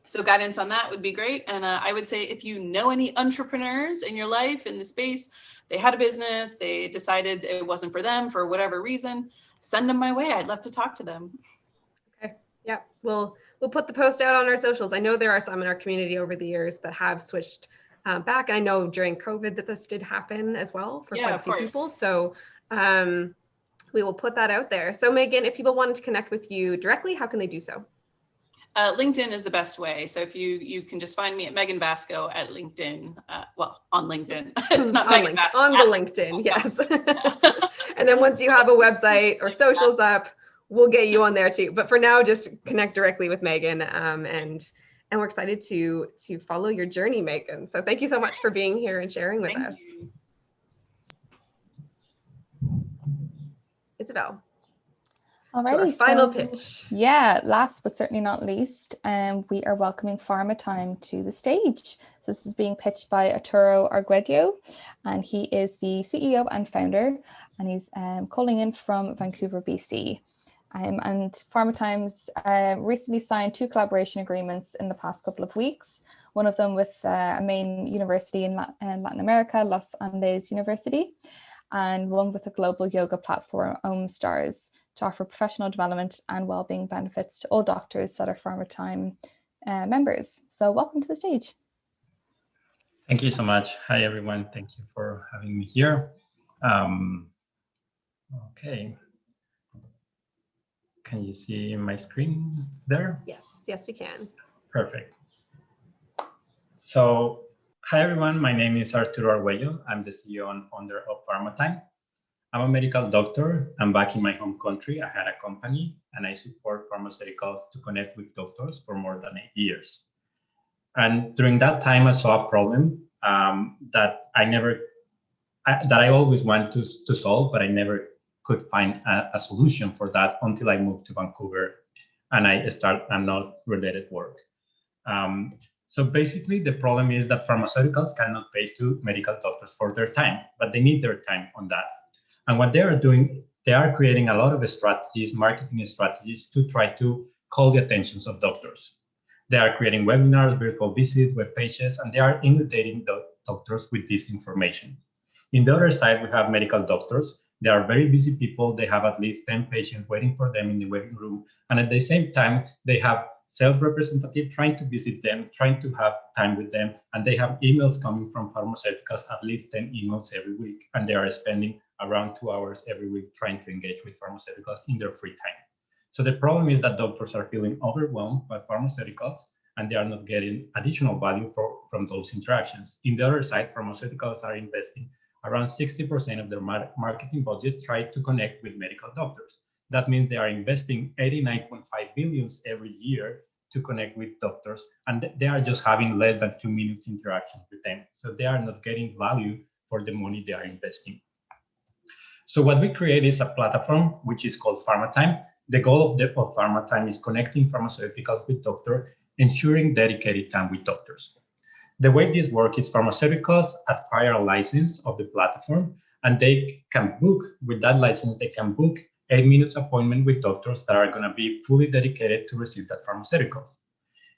Speaker 14: So guidance on that would be great. And I would say if you know any entrepreneurs in your life in the space, they had a business, they decided it wasn't for them for whatever reason, send them my way. I'd love to talk to them.
Speaker 1: Okay. Yeah. We'll put the post out on our socials. I know there are some in our community over the years that have switched back. I know during COVID that this did happen as well for quite a few people. So we will put that out there. So Megan, if people wanted to connect with you directly, how can they do so?
Speaker 14: LinkedIn is the best way. So if you can just find me at Megan Basco at LinkedIn. On LinkedIn. It's not Megan Basco.
Speaker 1: On the LinkedIn, yes. And then once you have a website or socials up, we'll get you on there too. But for now, just connect directly with Megan. And we're excited to follow your journey, Megan. So thank you so much for being here and sharing with us.
Speaker 14: You.
Speaker 1: Isabel. to our
Speaker 2: Alrighty,
Speaker 1: final
Speaker 2: so,
Speaker 1: pitch.
Speaker 2: Yeah, last but certainly not least, we are welcoming Pharma Time to the stage. So this is being pitched by Arturo Arguello, and he is the CEO and founder, and he's calling in from Vancouver, BC. And Pharma Time's recently signed 2 collaboration agreements in the past couple of weeks. One of them with a main university in Latin America, Los Andes University, and one with a global yoga platform, Stars, to offer professional development and wellbeing benefits to all doctors that are Pharma Time members. So welcome to the stage.
Speaker 15: Thank you so much. Hi, everyone. Thank you for having me here. Okay. Can you see my screen there?
Speaker 1: Yes, we can.
Speaker 15: Perfect. So, hi, everyone. My name is Arturo Arguello. I'm the CEO and founder of Pharma Time. I'm a medical doctor. I'm back in my home country. I had a company and I support pharmaceuticals to connect with doctors for more than 8 years. And during that time, I saw a problem that I always wanted to solve, but I never could find a solution for that until I moved to Vancouver and I started a not-related work. So basically, the problem is that pharmaceuticals cannot pay to medical doctors for their time, but they need their time on that. And what they are doing, they are creating a lot of strategies, marketing strategies to try to call the attentions of doctors. They are creating webinars, virtual visits, web pages, and they are inundating the doctors with this information. In the other side, we have medical doctors. They are very busy people. They have at least 10 patients waiting for them in the waiting room. And at the same time, they have sales representatives trying to visit them, trying to have time with them. And they have emails coming from pharmaceuticals, at least 10 emails every week. And they are spending around 2 hours every week trying to engage with pharmaceuticals in their free time. So the problem is that doctors are feeling overwhelmed by pharmaceuticals and they are not getting additional value from those interactions. In the other side, pharmaceuticals are investing around 60% of their marketing budget try to connect with medical doctors. That means they are investing 89.5 billion every year to connect with doctors, and they are just having less than 2 minutes interaction with them. So they are not getting value for the money they are investing. So what we create is a platform which is called Pharma Time. The goal of Pharma Time is connecting pharmaceuticals with doctors, ensuring dedicated time with doctors. The way this works is pharmaceuticals acquire a license of the platform, and they can book, with that license, they can book 8 minutes appointment with doctors that are going to be fully dedicated to receive that pharmaceuticals.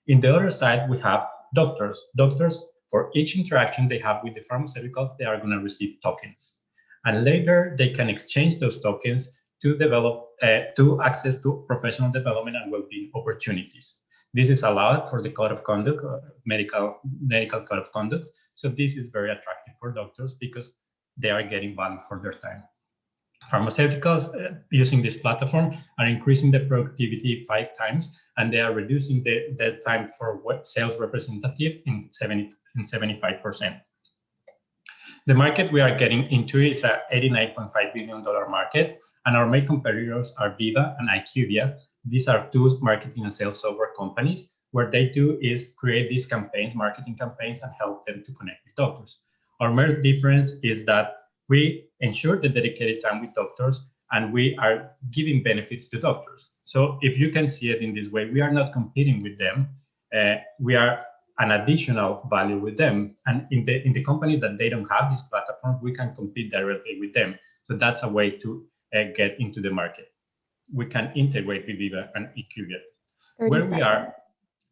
Speaker 15: In the other side, we have doctors. Doctors, for each interaction they have with the pharmaceuticals, they are going to receive tokens. And later, they can exchange those tokens to develop, to access to professional development and well-being opportunities. This is allowed for the code of conduct, medical code of conduct. So this is very attractive for doctors because they are getting value for their time. Pharmaceuticals using this platform are increasing the productivity 5 times, and they are reducing the time for sales representative in 75%. The market we are getting into is a $89.5 billion market, and our main competitors are Viva and IQVIA. These are 2 marketing and sales software companies. What they do is create these campaigns, marketing campaigns, and help them to connect with doctors. Our main difference is that we ensure the dedicated time with doctors, and we are giving benefits to doctors. So if you can see it in this way, we are not competing with them. We are an additional value with them. And in the companies that they don't have this platform, we can compete directly with them. So that's a way to get into the market. We can integrate with Viva and IQVIA.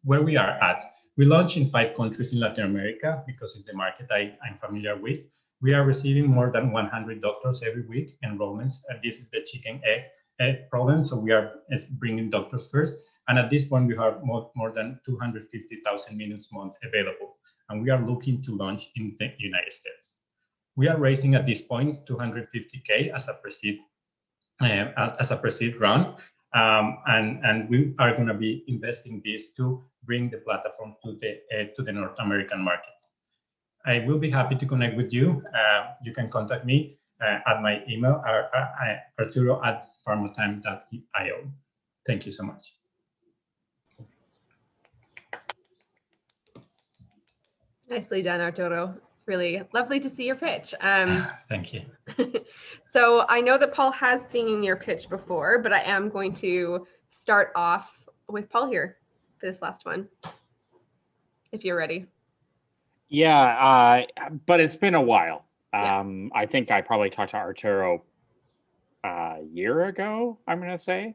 Speaker 15: Where we are at, we launched in 5 countries in Latin America because it's the market I'm familiar with. We are receiving more than 100 doctors every week, enrollments, and this is the chicken egg problem. So we are bringing doctors first. And at this point, we have more than 250,000 minutes a month available. And we are looking to launch in the United States. We are raising at this point 250K as a pre-seed round. And we are going to be investing this to bring the platform to the North American market. I will be happy to connect with you. You can contact me at my email, arturo@pharmatime.io. Thank you so much.
Speaker 1: Nicely done, Arturo. It's really lovely to see your pitch.
Speaker 15: Thank you.
Speaker 1: So I know that Paul has seen your pitch before, but I am going to start off with Paul here for this last one, if you're ready.
Speaker 4: Yeah, but it's been a while. I think I probably talked to Arturo a year ago, I'm going to say.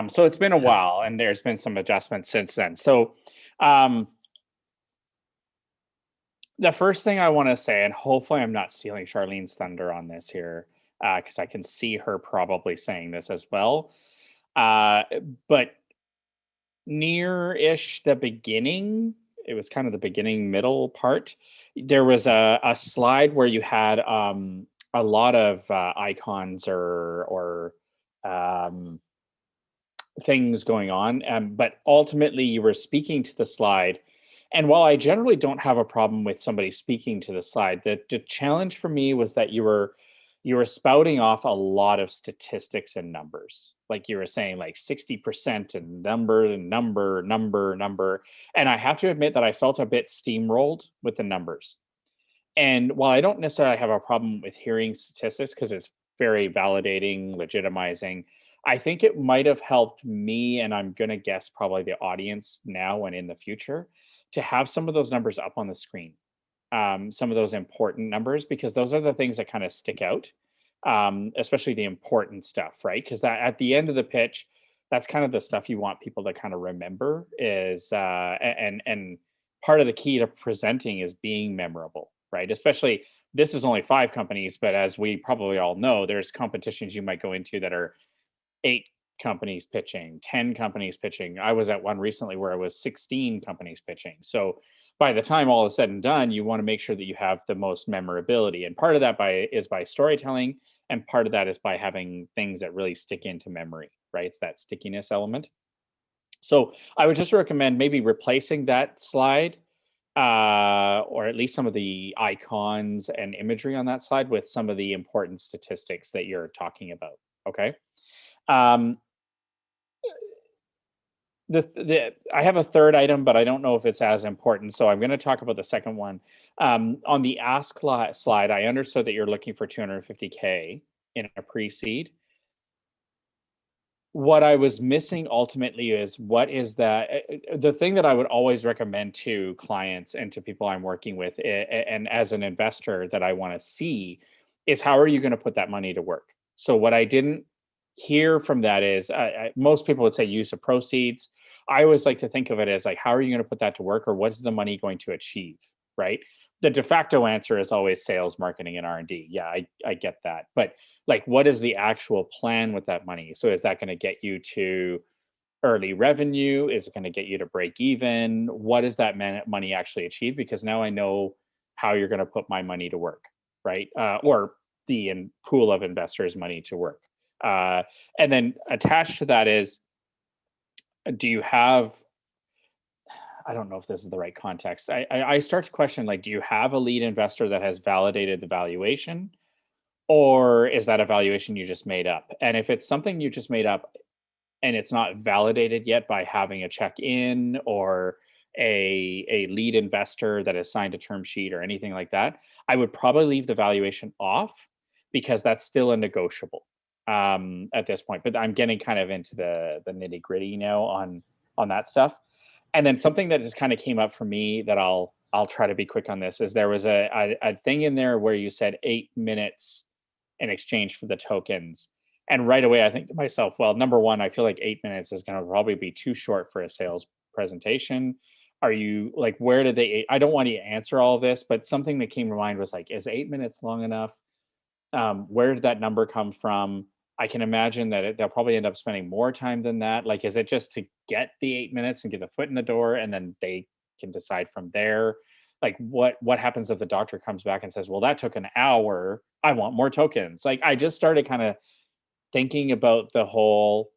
Speaker 4: So it's been a while, and there's been some adjustments since then. So the first thing I want to say, and hopefully I'm not stealing Charlene's thunder on this here, because I can see her probably saying this as well. But near-ish the beginning, it was kind of the beginning middle part, there was a slide where you had a lot of icons or things going on, but ultimately you were speaking to the slide. And while I generally don't have a problem with somebody speaking to the slide, the challenge for me was that you were spouting off a lot of statistics and numbers. Like you were saying, like 60% and number. And I have to admit that I felt a bit steamrolled with the numbers. And while I don't necessarily have a problem with hearing statistics because it's very validating, legitimizing, I think it might have helped me, and I'm going to guess probably the audience now and in the future, to have some of those numbers up on the screen. Some of those important numbers, because those are the things that kind of stick out, especially the important stuff, right? Because that at the end of the pitch, that's kind of the stuff you want people to kind of remember is, and part of the key to presenting is being memorable, right? Especially, this is only 5 companies, but as we probably all know, there's competitions you might go into that are 8 companies pitching, 10 companies pitching. I was at one recently where it was 16 companies pitching. So by the time all is said and done, you want to make sure that you have the most memorability. And part of that is by storytelling, and part of that is by having things that really stick into memory, right? It's that stickiness element. So I would just recommend maybe replacing that slide, or at least some of the icons and imagery on that slide with some of the important statistics that you're talking about, okay? I have a third item, but I don't know if it's as important, so I'm going to talk about the second one. On the ask slide, I understood that you're looking for 250K in a pre-seed. What I was missing ultimately is what is that? The thing that I would always recommend to clients and to people I'm working with, and as an investor that I want to see, is how are you going to put that money to work? So what I didn't hear from that is most people would say use of proceeds. I always like to think of it as like, how are you going to put that to work, or what's the money going to achieve, right? The de facto answer is always sales, marketing, and R&D. Yeah, I get that. But like, what is the actual plan with that money? So is that going to get you to early revenue? Is it going to get you to break even? What does that money actually achieve? Because now I know how you're going to put my money to work, right? Or the pool of investors' money to work. And then attached to that is, do you have, I don't know if this is the right context. I start to question, like, do you have a lead investor that has validated the valuation, or is that a valuation you just made up? And if it's something you just made up and it's not validated yet by having a check-in or a lead investor that has signed a term sheet or anything like that, I would probably leave the valuation off, because that's still a negotiable at this point. But I'm getting kind of into the nitty-gritty now on that stuff. And then something that just kind of came up for me that I'll try to be quick on this is there was a thing in there where you said 8 minutes in exchange for the tokens. And right away, I think to myself, well, number one, I feel like 8 minutes is going to probably be too short for a sales presentation. Are you like, where did they, I don't want you to answer all of this, but something that came to mind was like, is 8 minutes long enough? Where did that number come from? I can imagine that they'll probably end up spending more time than that. Like, is it just to get the 8 minutes and get the foot in the door, and then they can decide from there? Like, what happens if the doctor comes back and says, well, that took an hour, I want more tokens? Like, I just started kind of thinking about the whole,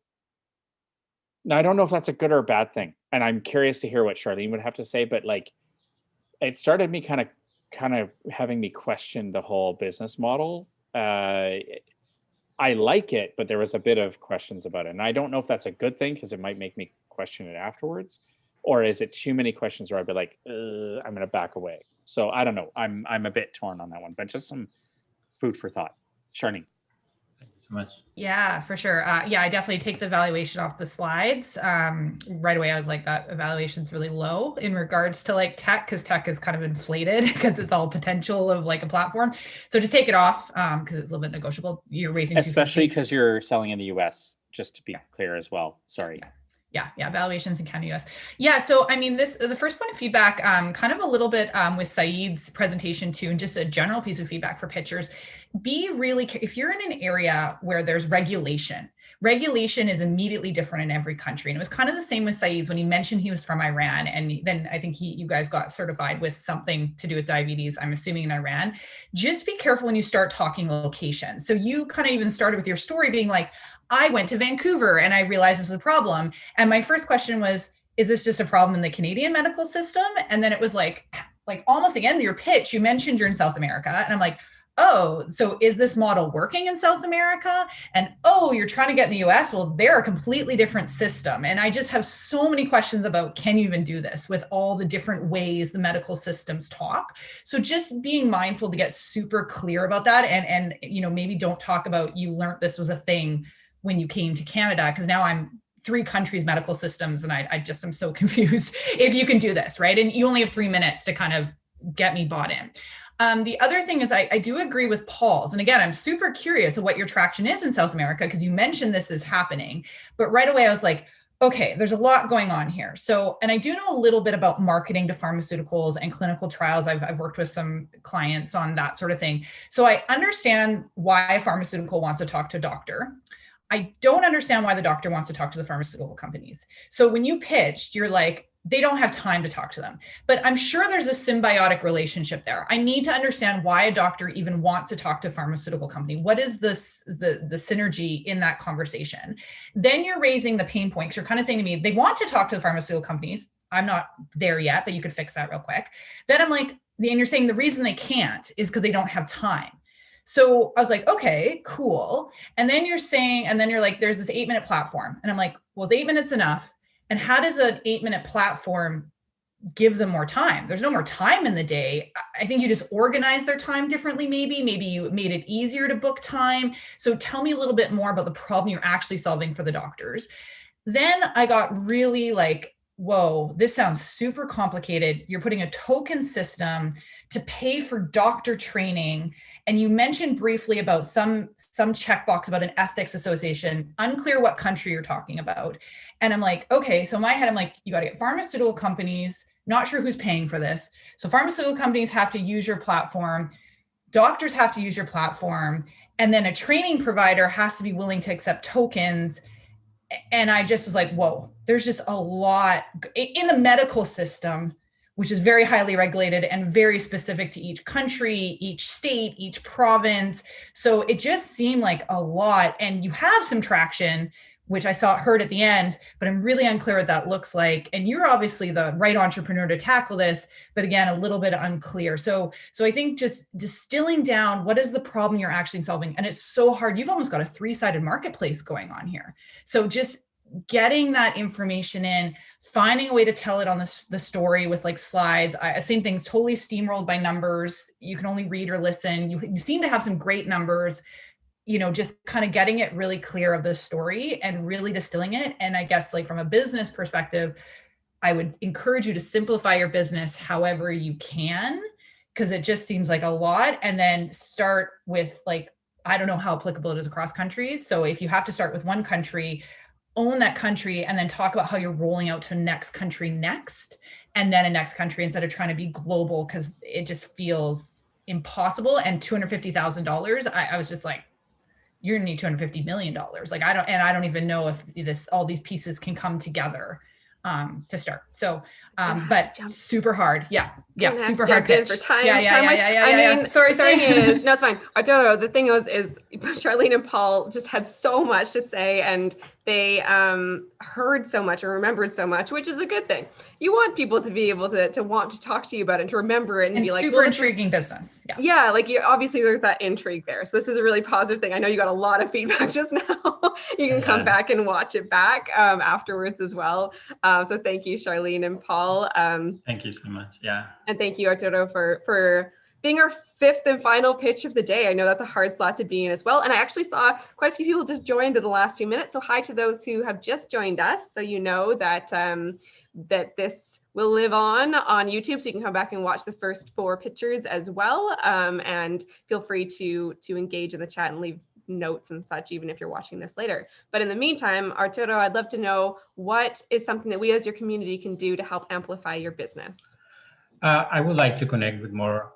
Speaker 4: now I don't know if that's a good or a bad thing, and I'm curious to hear what Charlene would have to say, but like, it started me kind of having me question the whole business model. I like it, but there was a bit of questions about it. And I don't know if that's a good thing, because it might make me question it afterwards. Or is it too many questions where I'd be like, I'm going to back away? So I don't know. I'm a bit torn on that one, but just some food for thought. Charlene.
Speaker 15: Thank you so much.
Speaker 9: Yeah, for sure. Yeah, I definitely take the valuation off the slides. Right away, I was like, that evaluation's really low in regards to like tech, because tech is kind of inflated because it's all potential of like a platform. So just take it off because it's a little bit negotiable. You're raising,
Speaker 4: especially because you're selling in the US, just to be clear as well. Sorry.
Speaker 9: Yeah, valuations in Canada, US. Yeah, so I mean, the first point of feedback, kind of a little bit with Saeed's presentation too, and just a general piece of feedback for pitchers. Be really, if you're in an area where there's regulation is immediately different in every country. And it was kind of the same with Saeed's when he mentioned he was from Iran. And then I think you guys got certified with something to do with diabetes, I'm assuming in Iran. Just be careful when you start talking location. So you kind of even started with your story being like, I went to Vancouver and I realized this was a problem. And my first question was, is this just a problem in the Canadian medical system? And then it was like almost the end of your pitch, you mentioned you're in South America. And I'm like, oh, so is this model working in South America? And oh, you're trying to get in the US? Well, they're a completely different system. And I just have so many questions about, can you even do this with all the different ways the medical systems talk? So just being mindful to get super clear about that. And you know, maybe don't talk about you learned this was a thing when you came to Canada, because now I'm 3 countries' medical systems. And I just am so confused if you can do this, right? And you only have 3 minutes to kind of get me bought in. The other thing is I do agree with Paul's. And again, I'm super curious of what your traction is in South America, because you mentioned this is happening, but right away I was like, okay, there's a lot going on here. So, and I do know a little bit about marketing to pharmaceuticals and clinical trials. I've worked with some clients on that sort of thing. So I understand why a pharmaceutical wants to talk to a doctor. I don't understand why the doctor wants to talk to the pharmaceutical companies. So when you pitched, you're like, they don't have time to talk to them. But I'm sure there's a symbiotic relationship there. I need to understand why a doctor even wants to talk to a pharmaceutical company. What is this, the synergy in that conversation? Then you're raising the pain points. You're kind of saying to me, they want to talk to the pharmaceutical companies. I'm not there yet, but you could fix that real quick. Then I'm like, and you're saying the reason they can't is because they don't have time. So I was like, okay, cool. And then you're saying, and then you're like, there's this 8-minute platform. And I'm like, well, is 8 minutes enough? And how does an 8-minute platform give them more time? There's no more time in the day. I think you just organize their time differently. Maybe you made it easier to book time. So tell me a little bit more about the problem you're actually solving for the doctors. Then I got really like, whoa, this sounds super complicated. You're putting a token system to pay for doctor training. And you mentioned briefly about some checkbox about an ethics association, unclear what country you're talking about. And I'm like, okay, so in my head, I'm like, you got to get pharmaceutical companies, not sure who's paying for this. So pharmaceutical companies have to use your platform. Doctors have to use your platform. And then a training provider has to be willing to accept tokens. And I just was like, whoa, there's just a lot in the medical system, which is very highly regulated and very specific to each country, each state, each province. So it just seemed like a lot. And you have some traction, which I heard at the end, but I'm really unclear what that looks like. And you're obviously the right entrepreneur to tackle this, but again, a little bit unclear. So I think just distilling down, what is the problem you're actually solving? And it's so hard. You've almost got a 3-sided marketplace going on here. So just getting that information in, finding a way to tell it on the story with like slides. Same thing's totally steamrolled by numbers. You can only read or listen. You seem to have some great numbers, you know, just kind of getting it really clear of the story and really distilling it. And I guess like from a business perspective, I would encourage you to simplify your business however you can, because it just seems like a lot. And then start with like, I don't know how applicable it is across countries. So if you have to start with one country, own that country and then talk about how you're rolling out to next country next, and then a next country instead of trying to be global, because it just feels impossible. And $250,000, I was just like, you're gonna need $250 million. Like I don't even know if all these pieces can come together to start. So, but super hard. Yeah. Super hard pitch.
Speaker 1: For time.
Speaker 9: I mean, sorry.
Speaker 1: No, it's fine. I don't know. The thing is Charlene and Paul just had so much to say, and they heard so much or remembered so much, which is a good thing. You want people to be able to want to talk to you about it and to remember it and be like,
Speaker 9: super intriguing business.
Speaker 1: Yeah, like obviously there's that intrigue there. So this is a really positive thing. I know you got a lot of feedback just now. You can come back and watch it back afterwards as well. So thank you, Charlene and Paul.
Speaker 15: Thank you so much. Yeah.
Speaker 1: And thank you, Arturo, for being our 5th and final pitch of the day. I know that's a hard slot to be in as well. And I actually saw quite a few people just joined in the last few minutes. So hi to those who have just joined us. So you know that that this will live on YouTube, so you can come back and watch the first 4 pictures as well. And feel free to engage in the chat and leave notes and such, even if you're watching this later. But in the meantime, Arturo, I'd love to know what is something that we as your community can do to help amplify your business.
Speaker 15: I would like to connect with more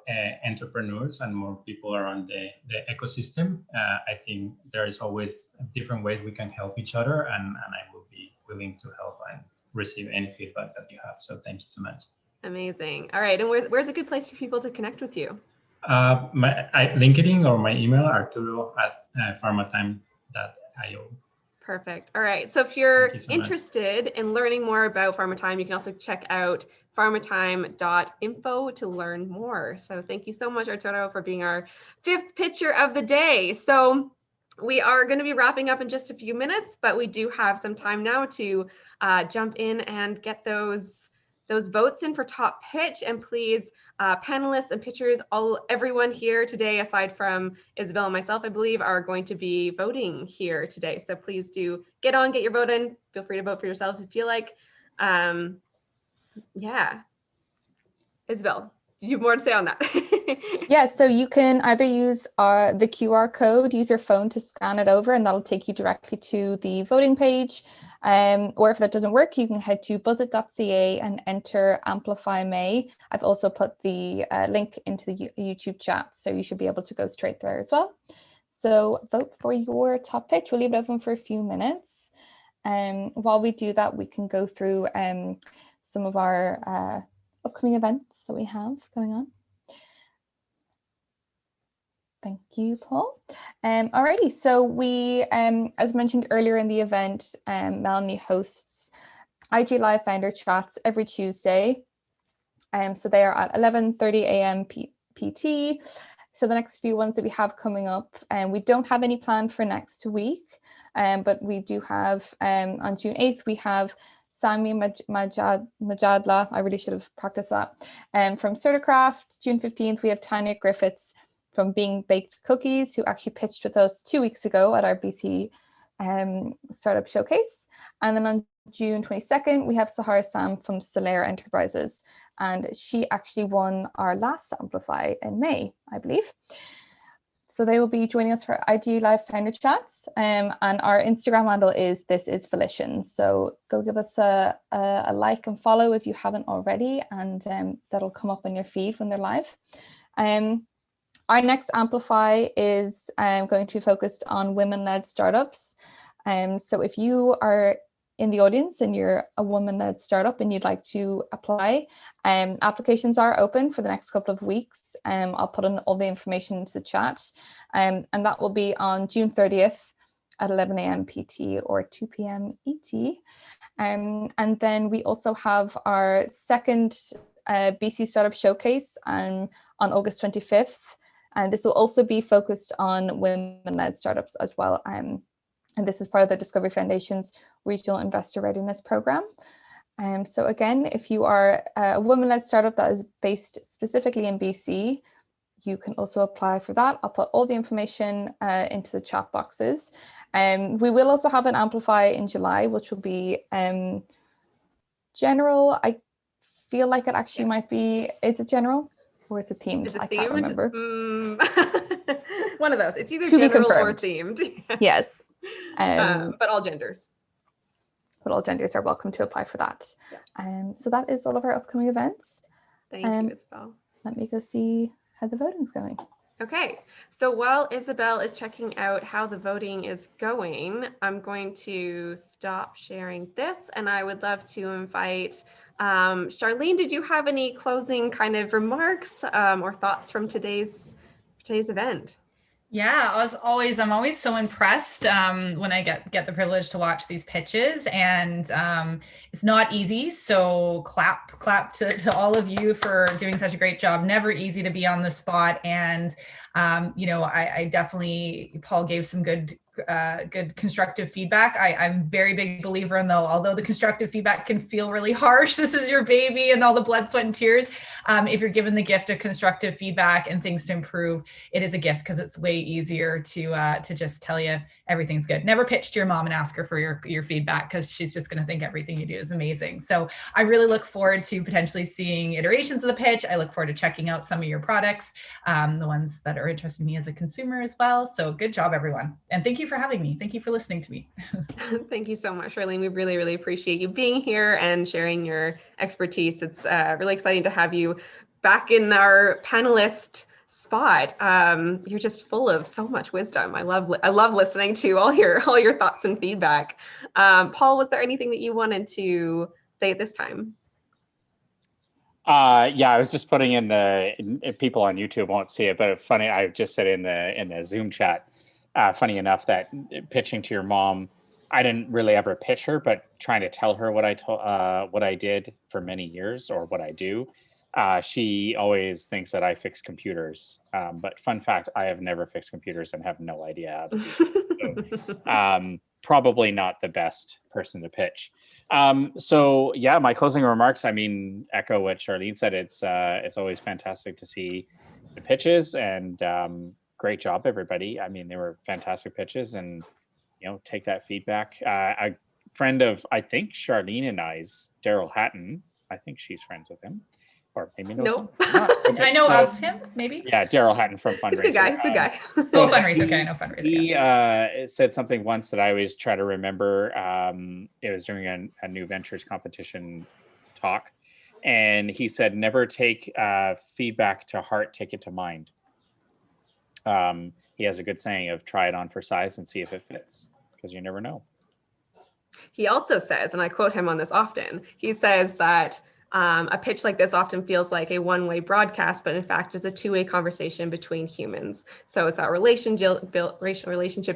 Speaker 15: entrepreneurs and more people around the ecosystem. I think there is always different ways we can help each other, and I will be willing to help and receive any feedback that you have. So thank you so much. Amazing.
Speaker 1: All right, and where's a good place for people to connect with you?
Speaker 15: LinkedIn or my email, arturo@pharmatime.io.
Speaker 1: Perfect. All right. So if you're interested in learning more about Pharmatime, you can also check out pharmatime.info to learn more. So thank you so much, Arturo, for being our 5th pitcher of the day. So we are going to be wrapping up in just a few minutes, but we do have some time now to jump in and get those votes in for top pitch. And please, panelists and pitchers, everyone here today, aside from Isabel and myself, I believe, are going to be voting here today. So please do get your vote in. Feel free to vote for yourselves if you feel like. Yeah. Isabel, you have more to say on that?
Speaker 2: Yeah, so you can either use the QR code, use your phone to scan it over, and that'll take you directly to the voting page. Or if that doesn't work, you can head to buzzit.ca and enter Amplify May. I've also put the link into the YouTube chat, so you should be able to go straight there as well. So vote for your top pitch. We'll leave it open for a few minutes. While we do that, we can go through some of our upcoming events that we have going on. Thank you, Paul. Alrighty, so we, as mentioned earlier in the event, Melanie hosts IG Live Founder Chats every Tuesday. So they are at 11:30 a.m. PT. So the next few ones that we have coming up, we don't have any planned for next week, but we do have, on June 8th, we have Sami Majadla, I really should have practiced that, from Certicraft. June 15th, we have Tanya Griffiths from Being Baked Cookies, who actually pitched with us 2 weeks ago at our BC Startup Showcase. And then on June 22nd, we have Sahara Sam from Solera Enterprises, and she actually won our last Amplify in May, I believe. So they will be joining us for IG Live Founder Chats, and our Instagram handle is @thisisvolition. So go give us a like and follow if you haven't already, and that'll come up on your feed when they're live. Our next Amplify is going to be focused on women-led startups. So if you are in the audience and you're a woman-led startup and you'd like to apply, applications are open for the next couple of weeks. I'll put in all the information into the chat, and that will be on June 30th at 11 a.m. PT or 2 p.m. ET. And then we also have our second BC Startup Showcase on August 25th. And this will also be focused on women-led startups as well. And this is part of the Discovery Foundation's Regional Investor Readiness Program. So again, if you are a women-led startup that is based specifically in BC, you can also apply for that. I'll put all the information into the chat boxes. We will also have an Amplify in July, which will be general. I feel like it actually might be, is it general? Or is it themed? I can't remember.
Speaker 1: One of those. It's either general or themed.
Speaker 2: Yes.
Speaker 1: But all genders.
Speaker 2: But all genders are welcome to apply for that. Yes. So that is all of our upcoming events.
Speaker 1: Thank you, Isabel.
Speaker 2: Let me go see how the voting's going.
Speaker 1: Okay, so while Isabel is checking out how the voting is going, I'm going to stop sharing this, and I would love to invite Charlene. Did you have any closing kind of remarks or thoughts from today's event?
Speaker 9: Yeah, I'm always so impressed when I get the privilege to watch these pitches, and it's not easy. So clap to all of you for doing such a great job. Never easy to be on the spot, and I definitely, Paul gave some good constructive feedback. I'm a very big believer in, though, although the constructive feedback can feel really harsh, this is your baby and all the blood, sweat, and tears. If you're given the gift of constructive feedback and things to improve, it is a gift, because it's way easier to just tell you everything's good. Never pitch to your mom and ask her for your feedback, because she's just going to think everything you do is amazing. So I really look forward to potentially seeing iterations of the pitch. I look forward to checking out some of your products, the ones that are interesting me as a consumer as well. So good job, everyone. And thank you for having me. Thank you for listening to me.
Speaker 1: Thank you so much, Charlene. We really, really appreciate you being here and sharing your expertise. It's really exciting to have you back in our panelist spot. You're just full of so much wisdom. I love listening to all your thoughts and feedback. Paul, was there anything that you wanted to say at this time?
Speaker 4: Yeah, I was just putting in people on YouTube won't see it, but funny, I just said in the Zoom chat, funny enough that pitching to your mom, I didn't really ever pitch her, but trying to tell her what I did for many years, or what I do. She always thinks that I fix computers. But fun fact, I have never fixed computers and have no idea how to do it. So, probably not the best person to pitch. So yeah, my closing remarks, I mean, echo what Charlene said. It's always fantastic to see the pitches, and great job, everybody. I mean, they were fantastic pitches, and take that feedback. A friend of, I think, Charlene and I's, Daryl Hatton, I think she's friends with him, or maybe knows him. Okay,
Speaker 9: I know of him, maybe.
Speaker 4: Yeah, Daryl Hatton from Fundraiser.
Speaker 1: He's a good guy. He's a good guy.
Speaker 9: Oh, Fundraiser. Okay, I know Fundraiser.
Speaker 4: He said something once that I always try to remember. It was during a new ventures competition talk, and he said, "Never take feedback to heart, take it to mind." He has a good saying of try it on for size and see if it fits, because you never know.
Speaker 1: He also says, and I quote him on this often, he says that a pitch like this often feels like a one-way broadcast, but in fact is a two-way conversation between humans. So it's that relationship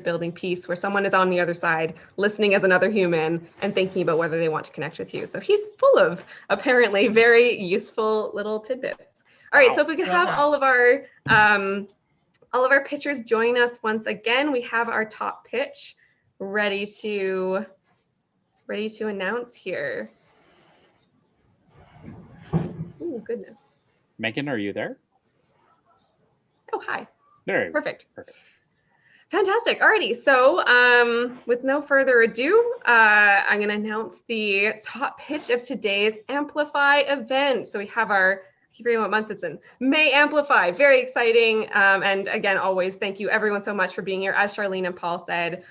Speaker 1: building piece where someone is on the other side listening as another human and thinking about whether they want to connect with you. So he's full of apparently very useful little tidbits. All right, so if we could have all of our pitchers join us once again. We have our top pitch ready to announce here. Oh, goodness.
Speaker 4: Megan, are you there?
Speaker 1: Oh, hi.
Speaker 4: There.
Speaker 1: Perfect. Fantastic. Alrighty. So with no further ado, I'm going to announce the top pitch of today's Amplify event. So we have our, I keep reading what month it's in, May Amplify. Very exciting. And again, always thank you everyone so much for being here. As Charlene and Paul said,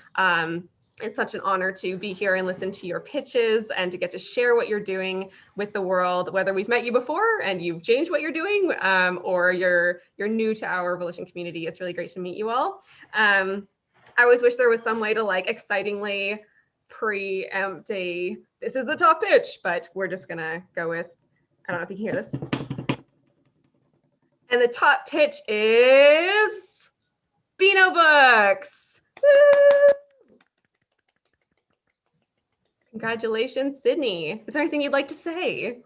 Speaker 1: it's such an honor to be here and listen to your pitches and to get to share what you're doing with the world, whether we've met you before and you've changed what you're doing, or you're new to our Volition community. It's really great to meet you all. I always wish there was some way to like excitingly preempt this is the top pitch, but we're just gonna go with, I don't know if you can hear this. And the top pitch is BinoBooks. Woo! Congratulations, Sydney. Is there anything you'd like to say?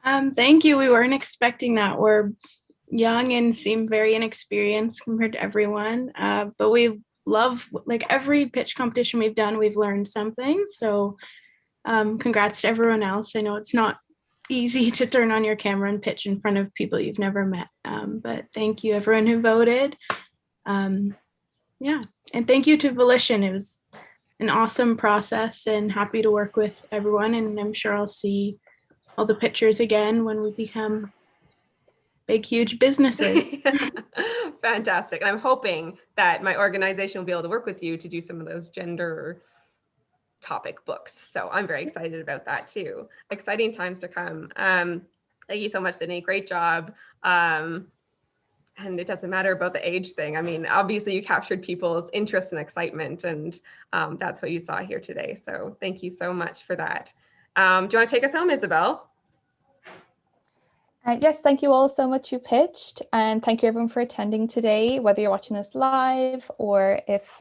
Speaker 10: Thank you. We weren't expecting that. We're young and seem very inexperienced compared to everyone. But we love, like every pitch competition we've done, we've learned something. So congrats to everyone else. I know it's not easy to turn on your camera and pitch in front of people you've never met. But thank you everyone who voted. Yeah, and thank you to Volition. It was an awesome process and happy to work with everyone. And I'm sure I'll see all the pictures again when we become big, huge businesses.
Speaker 1: Fantastic. And I'm hoping that my organization will be able to work with you to do some of those gender topic books. So I'm very excited about that too. Exciting times to come. Thank you so much, Sydney. Great job. And it doesn't matter about the age thing. I mean, obviously you captured people's interest and excitement, and that's what you saw here today. So thank you so much for that. Do you want to take us home, Isabel?
Speaker 2: Yes, thank you all so much who pitched, and thank you everyone for attending today, whether you're watching this live or if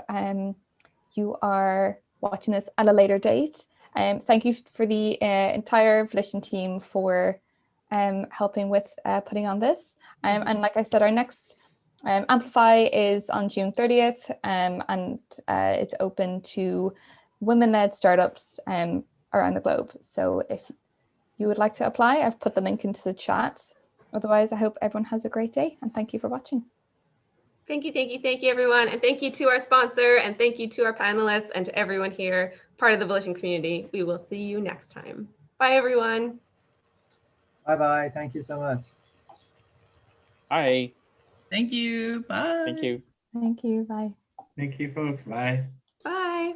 Speaker 2: you are watching this at a later date. Thank you for the entire Volition team for helping with putting on this. And like I said, our next Amplify is on June 30th, and it's open to women-led startups around the globe. So if you would like to apply, I've put the link into the chat. Otherwise, I hope everyone has a great day, and thank you for watching.
Speaker 1: Thank you, everyone. And thank you to our sponsor, and thank you to our panelists, and to everyone here, part of the Volition community. We will see you next time. Bye, everyone.
Speaker 13: Bye-bye. Thank you so much.
Speaker 4: Bye.
Speaker 16: Thank you. Bye.
Speaker 4: Thank you.
Speaker 2: Thank you. Bye.
Speaker 11: Thank you, folks. Bye.
Speaker 1: Bye.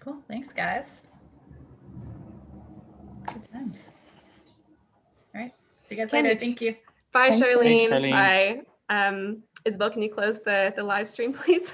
Speaker 9: Cool. Thanks, guys. Good times. All right. See you guys later. Thank you.
Speaker 1: Bye,
Speaker 2: Thanks,
Speaker 1: Charlene.
Speaker 4: Charlene.
Speaker 1: Bye. Isabel, can you close the live stream, please?